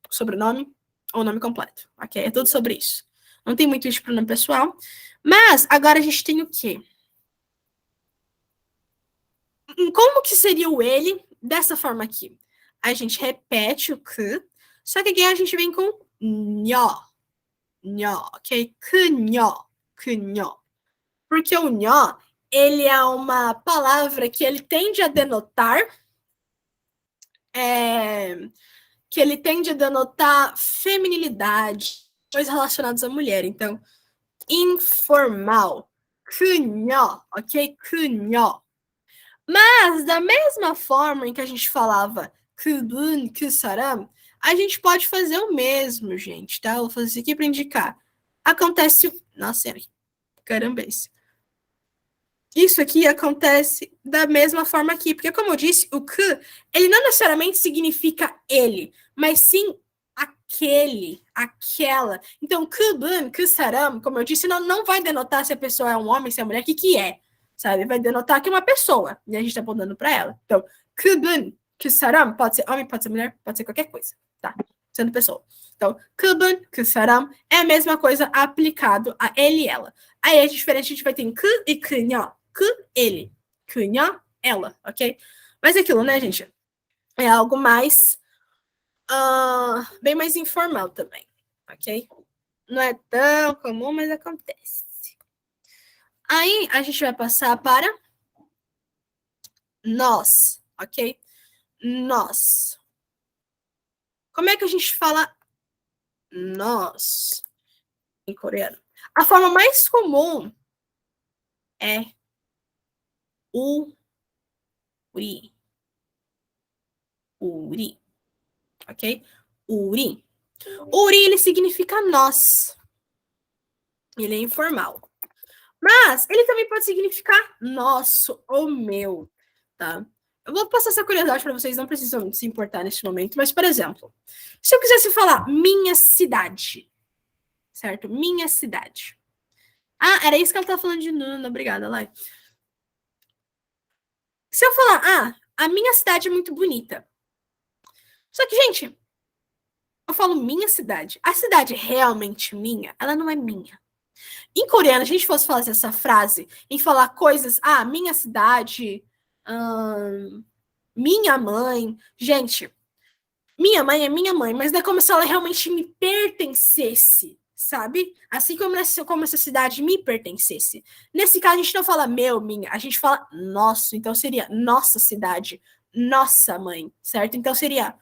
S1: Sobrenome ou nome completo, ok? É tudo sobre isso. Não tem muito isso de pronome pessoal. Mas agora a gente tem o quê? Como que seria o ele dessa forma aqui? A gente repete o que, só que aqui a gente vem com nhó. Nhó, ok? 그녀, 그녀. Porque o nhó, ele é uma palavra que ele tende a denotar feminilidade, coisas relacionadas à mulher. Então, informal, 그녀, ok? 그녀. Mas, da mesma forma em que a gente falava 그분, 그 사람, a gente pode fazer o mesmo, gente, tá? Vou fazer isso aqui para indicar. Acontece... Nossa, caramba, isso aqui acontece da mesma forma aqui, porque como eu disse, o que, ele não necessariamente significa ele, mas sim aquele, aquela. Então, kıbın, kısaram, como eu disse, não vai denotar se a pessoa é um homem, se é mulher, o que é, sabe? Vai denotar que é uma pessoa, e a gente tá apontando para ela. Então, kıbın, kısaram, pode ser homem, pode ser mulher, pode ser qualquer coisa, tá? Sendo pessoa. Então, kıbın, kısaram é a mesma coisa aplicado a ele e ela. Aí é diferente, a gente vai ter kı e kınha. Que ele. 그녀, ela, ok? Mas é aquilo, né, gente? É algo mais... bem mais informal também, ok? Não é tão comum, mas acontece. Aí, a gente vai passar para nós, ok? Nós. Como é que a gente fala nós em coreano? A forma mais comum é 우리. 우리. Ok? 우리. Uri, ele significa nós. Ele é informal. Mas ele também pode significar nosso ou meu, tá? Eu vou passar essa curiosidade para vocês, não precisam se importar neste momento, mas, por exemplo, se eu quisesse falar minha cidade, certo? Minha cidade. Era isso que ela estava falando de Nuna, obrigada, Lai. Se eu falar, a minha cidade é muito bonita. Só que, gente, eu falo minha cidade. A cidade é realmente minha? Ela não é minha. Em coreano, a gente fosse fazer essa frase em falar coisas, minha cidade, minha mãe. Gente, minha mãe é minha mãe, mas não é como se ela realmente me pertencesse, sabe? Assim como essa cidade me pertencesse. Nesse caso, a gente não fala meu, minha, a gente fala nosso. Então seria nossa cidade, nossa mãe, certo? Então seria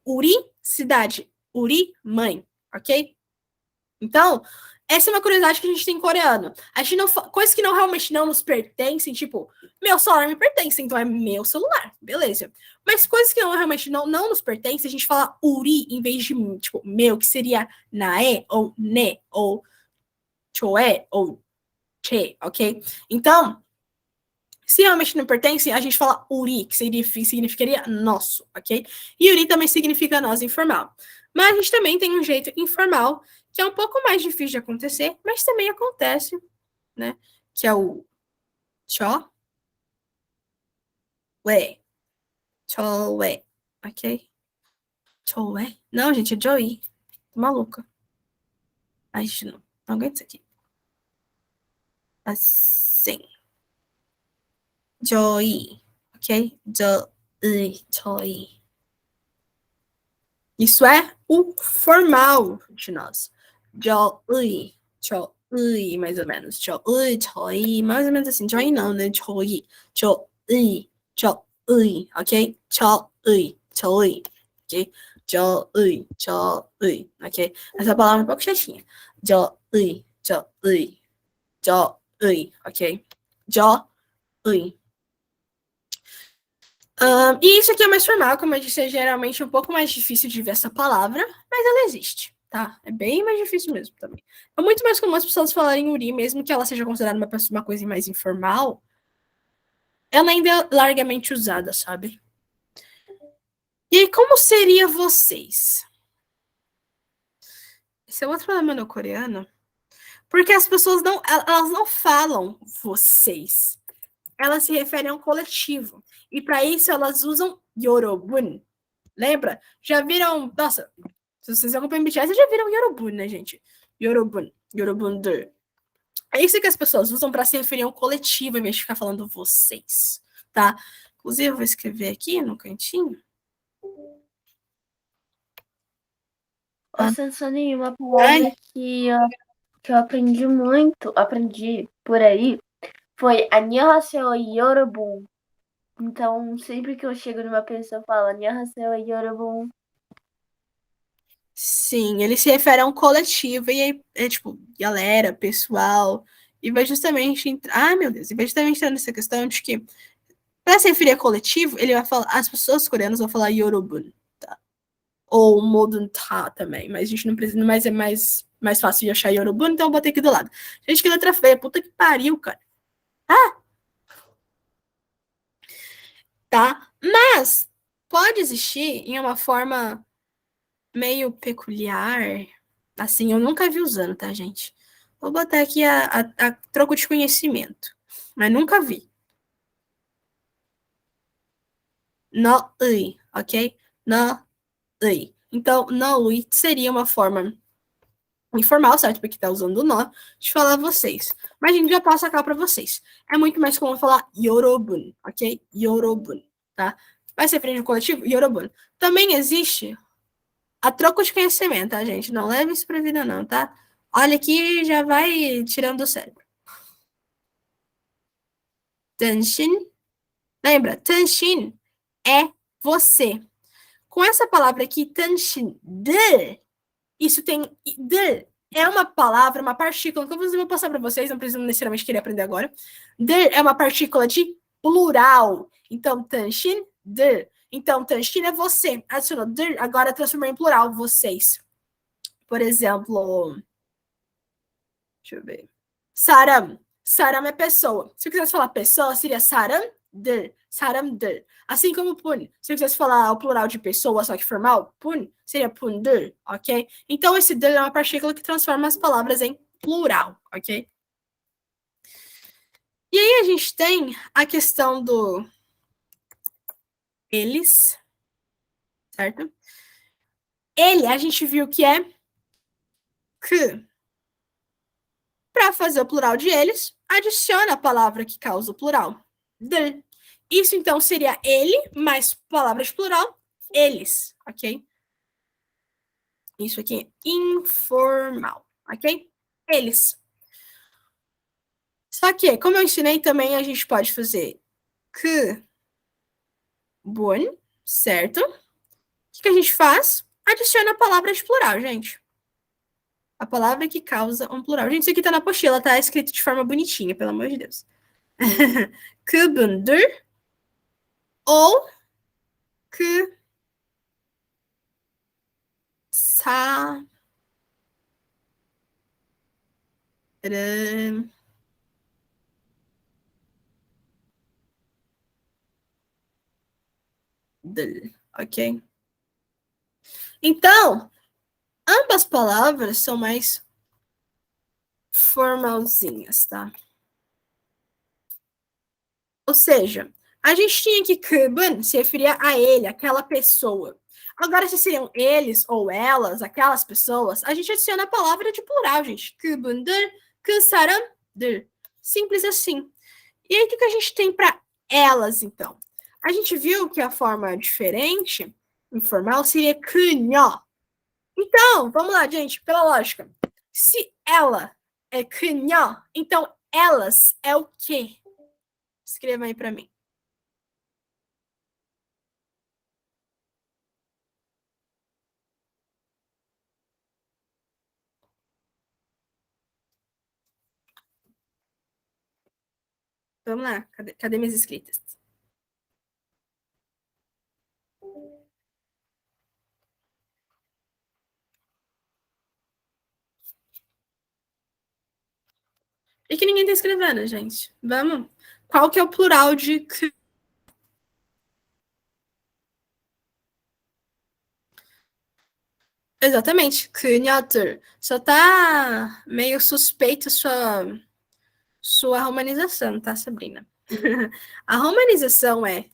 S1: Uri, cidade, Uri, mãe, ok? Então, essa é uma curiosidade que a gente tem em coreano. A gente não coisas que não realmente não nos pertencem, tipo, meu celular me pertence, então é meu celular, beleza. Mas coisas que não realmente não nos pertencem, a gente fala uri em vez de tipo meu, que seria nae ou ne ou choe ou che, ok? Então, se realmente não pertence, a gente fala uri, que significaria nosso, ok? E uri também significa nós informal. Mas a gente também tem um jeito informal, que é um pouco mais difícil de acontecer, mas também acontece, né? Que é o cho, we, cho, we, ok? Cho, we. Não, gente, é joey. Tô maluca. A gente não aguenta isso aqui. Assim. Joey, ok? Joey, joey. Isso é o formal de nós. Joey, joey, mais ou menos. Joey, joey, mais ou menos assim. Joey não, né? Joey, joey, joey, ok? Joey, joey, ok? Joey, joey, ok? Essa palavra é um pouco chatinha. Joey, joey, joey, ok? Joey. E isso aqui é mais formal, como eu disse, é geralmente um pouco mais difícil de ver essa palavra, mas ela existe, tá? É bem mais difícil mesmo também. É muito mais comum as pessoas falarem uri, mesmo que ela seja considerada uma coisa mais informal, ela ainda é largamente usada, sabe? E aí, como seria vocês? Esse é outro problema no coreano, porque as pessoas elas não falam vocês. Elas se referem a um coletivo. E para isso elas usam yorobun. Lembra? Já viram. Nossa, se vocês acompanham BTS, já viram Yorobun, né, gente? Yorobun. Yorobundur. É isso que as pessoas usam para se referir a um coletivo, em vez de ficar falando vocês, tá? Inclusive, eu vou escrever aqui no cantinho.
S2: Ô, Sansone, uma palavra que eu aprendi por aí, foi 안녕하세요, 여러분. Então, sempre que eu chego numa pessoa, eu falo 안녕하세요, 여러분.
S1: Sim, ele se refere a um coletivo, e aí é tipo, galera, pessoal, e vai justamente entrar. Ah, meu Deus, e vai justamente entrar nessa questão de que, para se referir a coletivo, ele vai falar, as pessoas coreanas vão falar Yorobun, tá? Ou Modun Ta também, mas a gente não precisa, mas é mais fácil de achar Yorobun, então eu botei aqui do lado. Gente, que letra feia, puta que pariu, cara. Ah, tá? Mas pode existir em uma forma meio peculiar, assim, eu nunca vi usando, tá, gente? Vou botar aqui a troco de conhecimento, mas nunca vi. No, ui, ok? No, ui. Então, no, ui seria uma forma informal, certo? Porque tá usando o nó, de falar vocês. Mas a gente já passa cá para vocês. É muito mais comum falar yorobun, ok? Yorobun, tá? Vai ser frente ao coletivo? Yorobun. Também existe a troco de conhecimento, tá, gente? Não leve isso pra vida, não, tá? Olha aqui, já vai tirando do cérebro. Tanshin. Lembra? Tanshin é você. Com essa palavra aqui, tanshin, de, isso tem. De é uma palavra, uma partícula, que eu vou passar para vocês, não precisam necessariamente querer aprender agora. De é uma partícula de plural. Então, tanshin, de. Então, tanshin é você. Adicionou de, agora transformou em plural, vocês. Por exemplo, deixa eu ver. Saram. Saram é pessoa. Se eu quisesse falar pessoa, seria saram de. Saram de. Assim como pun. Se eu quisesse falar o plural de pessoa, só que formal, pun, seria pundur, ok? Então, esse de é uma partícula que transforma as palavras em plural, ok? E aí a gente tem a questão do eles, certo? Ele, a gente viu que é que. Para fazer o plural de eles, adiciona a palavra que causa o plural. De. Isso, então, seria ele mais palavras plural. eles, ok? Isso aqui é informal, ok? Eles. Só que, como eu ensinei também, a gente pode fazer que, bun, certo? O que a gente faz? Adiciona a palavra de plural, gente. A palavra que causa um plural. Gente, isso aqui tá na apostila, tá escrito de forma bonitinha, pelo amor de Deus. Kıbındır ou que sarım. Ok? Então, ambas palavras são mais formalzinhas, tá? Ou seja, a gente tinha que Kuban se referia a ele, aquela pessoa. Agora, se seriam eles ou elas, aquelas pessoas, a gente adiciona a palavra de plural, gente. Kubandır, kısaramdır. Simples assim. E aí, o que a gente tem para elas, então? A gente viu que a forma diferente, informal, seria kınyo. Então, vamos lá, gente, pela lógica. Se ela é kınyo, então elas é o quê? Escreva aí para mim. Vamos lá, cadê minhas escritas? E que ninguém tá escrevendo, gente. Vamos. Qual que é o plural de que? Exatamente, kınyadır. Só tá meio suspeito sua romanização, tá, Sabrina? A romanização é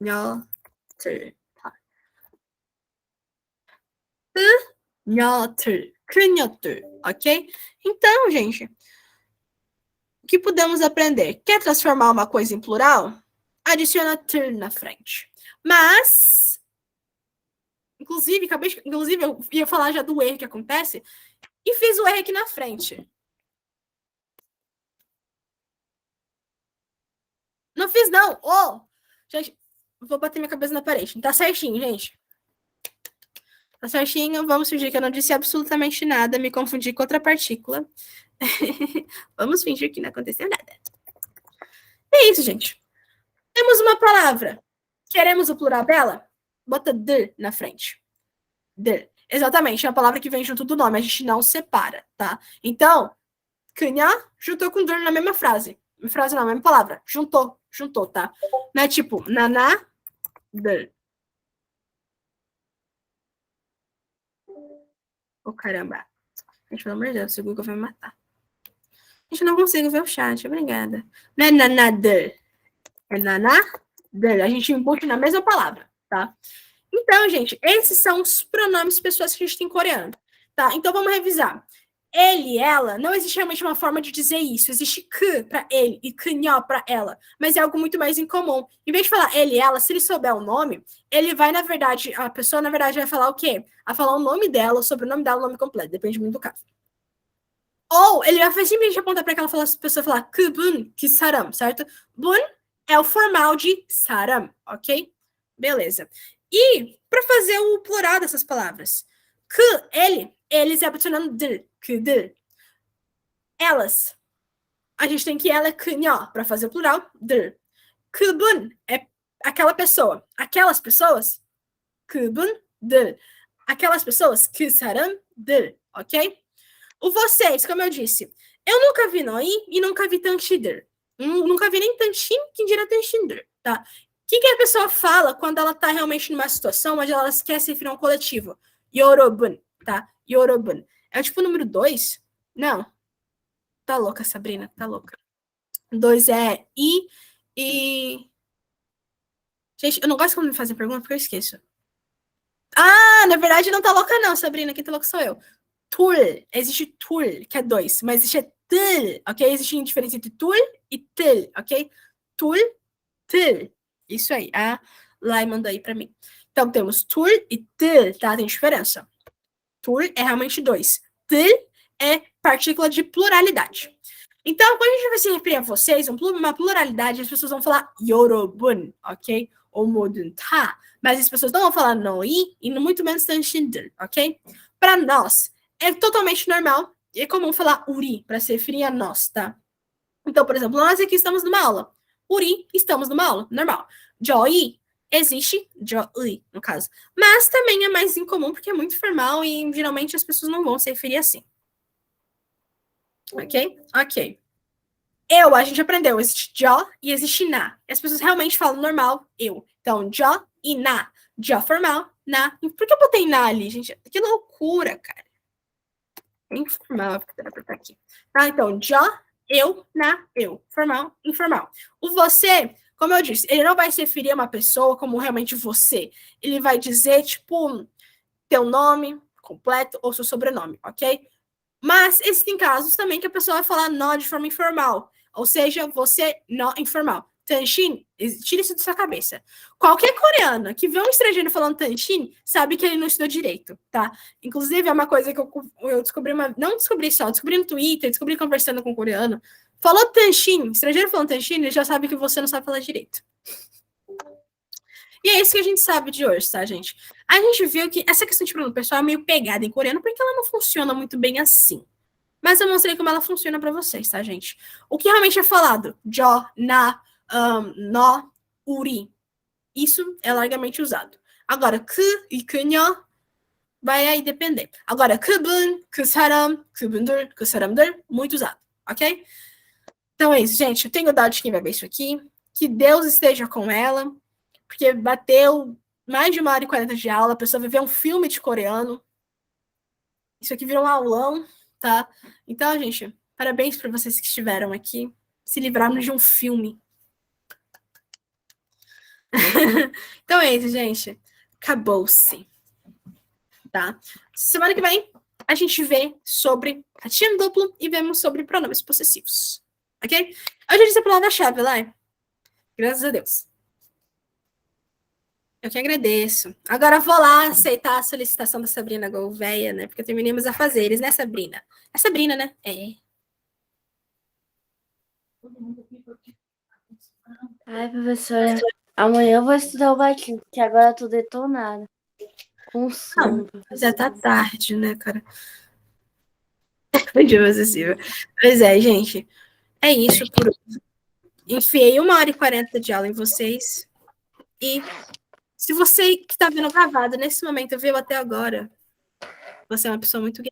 S1: kınyadır. Kınyadır. Kınyadır, ok? Então, gente, o que podemos aprender? Quer transformar uma coisa em plural? Adiciona ter na frente. Mas, inclusive, eu ia falar já do erro que acontece e fiz o erro aqui na frente. Não fiz, não. Oh, gente, vou bater minha cabeça na parede. Tá certinho, gente. Tá certinho. Vamos fingir que eu não disse absolutamente nada. Me confundi com outra partícula. Vamos fingir que não aconteceu nada. É isso, gente. Temos uma palavra. Queremos o plural dela? Bota der na frente. Der. Exatamente, é a palavra que vem junto do nome. A gente não separa, tá? Então, kınya juntou com der na mesma frase. Frase não, mesma palavra. Juntou, tá? Não é tipo, naná, der. Oh, caramba. Gente, pelo amor de Deus, o Google vai me matar. Gente, não consigo ver o chat, obrigada. Não é naná, der. É naná, der. A gente embute na mesma palavra, tá? Então, gente, esses são os pronomes pessoais que a gente tem em coreano, tá? Então, vamos revisar. Ele, ela, não existe realmente uma forma de dizer isso. Existe que para ele e kınyo para ela, mas é algo muito mais incomum. Em vez de falar ele, ela, se ele souber o nome, ele vai, na verdade, a pessoa, na verdade, vai falar o quê? Vai falar o nome dela, o sobrenome dela, o nome completo, depende muito do caso. Ou ele vai simplesmente apontar para aquela pessoa falar kıbun, que saram, certo? Bun é o formal de saram, ok? Beleza. E para fazer o plural dessas palavras, que, eles é adicionando dir, que dir. Elas, a gente tem que ela é kınyo para fazer o plural, dir. Kıbun é aquela pessoa, aquelas pessoas, kıbun, dir. Aquelas pessoas, kısaram, dir, ok? O vocês, como eu disse, eu nunca vi noi e nunca vi tanchidir. Nunca vi nem tanchin, que dirá tanchindir, tá? O que a pessoa fala quando ela tá realmente numa situação onde ela quer se referir a um coletivo? Yorobun, tá? Yorobun. É tipo o número 2? Não. Tá louca, Sabrina, tá louca. 2 é I e... Gente, eu não gosto quando me fazem pergunta porque eu esqueço. Ah, na verdade não tá louca não, Sabrina, quem tá louca sou eu. Tul, existe tul, que é 2, mas existe tul, ok? Existe diferença entre tul e tul, ok? Tul, T. Isso aí. A Lai mandou aí pra mim. Então, temos tur e t, tá? Tem diferença. Tur é realmente dois. T é partícula de pluralidade. Então, quando a gente vai se referir a vocês, uma pluralidade, as pessoas vão falar yorobun, ok? Ou modun ta. Mas as pessoas não vão falar noi e muito menos tanshindir, ok? Para nós, é totalmente normal e é comum falar uri para se referir a nós, tá? Então, por exemplo, nós aqui estamos numa aula. Uri, estamos numa aula, normal. Joi, existe, joi, no caso. Mas também é mais incomum porque é muito formal e geralmente as pessoas não vão se referir assim. Ok? Ok. A gente aprendeu, existe jo e existe na. As pessoas realmente falam normal, eu. Então, jo e na. Jo formal, na. Por que eu botei na ali, gente? Que loucura, cara. Informal, porque dá pra aqui. Tá, então, jo, eu, na, eu. Formal, informal. O você, como eu disse, ele não vai se referir a uma pessoa como realmente você. Ele vai dizer, tipo, teu nome completo ou seu sobrenome, ok? Mas existem casos também que a pessoa vai falar nó de forma informal. Ou seja, você nó informal. Tanshin, tira isso da sua cabeça. Qualquer coreano que vê um estrangeiro falando Tanshin sabe que ele não estudou direito, tá? Inclusive, é uma coisa que eu descobri, não descobri só, descobri no Twitter, descobri conversando com um coreano. Falou Tanshin, estrangeiro falando Tanshin, ele já sabe que você não sabe falar direito. E é isso que a gente sabe de hoje, tá, gente? A gente viu que essa questão de pronome pessoal é meio pegada em coreano porque ela não funciona muito bem assim. Mas eu mostrei como ela funciona para vocês, tá, gente? O que realmente é falado? Jo, na, nó, uri. Isso é largamente usado. Agora, que e knya vai aí depender. Agora, kbun, ksaram, kbundur, ksaramdur, muito usado, ok? Então é isso, gente. Eu tenho dó de quem vai ver isso aqui. Que Deus esteja com ela. Porque bateu mais de 1h40 de aula. A pessoa vai ver um filme de coreano. Isso aqui virou um aulão, tá? Então, gente, parabéns para vocês que estiveram aqui. Se livraram de um filme. Então é isso, gente. Acabou-se. Tá? Semana que vem, a gente vê sobre ratinho duplo e vemos sobre pronomes possessivos. Ok? Eu já disse a palavra-chave lá. Graças a Deus. Eu que agradeço. Agora vou lá aceitar a solicitação da Sabrina Gouveia, né? Porque terminamos a fazeres, né, Sabrina? É Sabrina, né? É.
S2: Ai, professora, amanhã eu vou estudar o baixinho, porque agora eu tô detonada. Com sono,
S1: Já tá tarde, né, cara? Pois é, gente. É isso por hoje. Enfiei 1h40 de aula em vocês. E se você que está vendo gravado nesse momento viu até agora, você é uma pessoa muito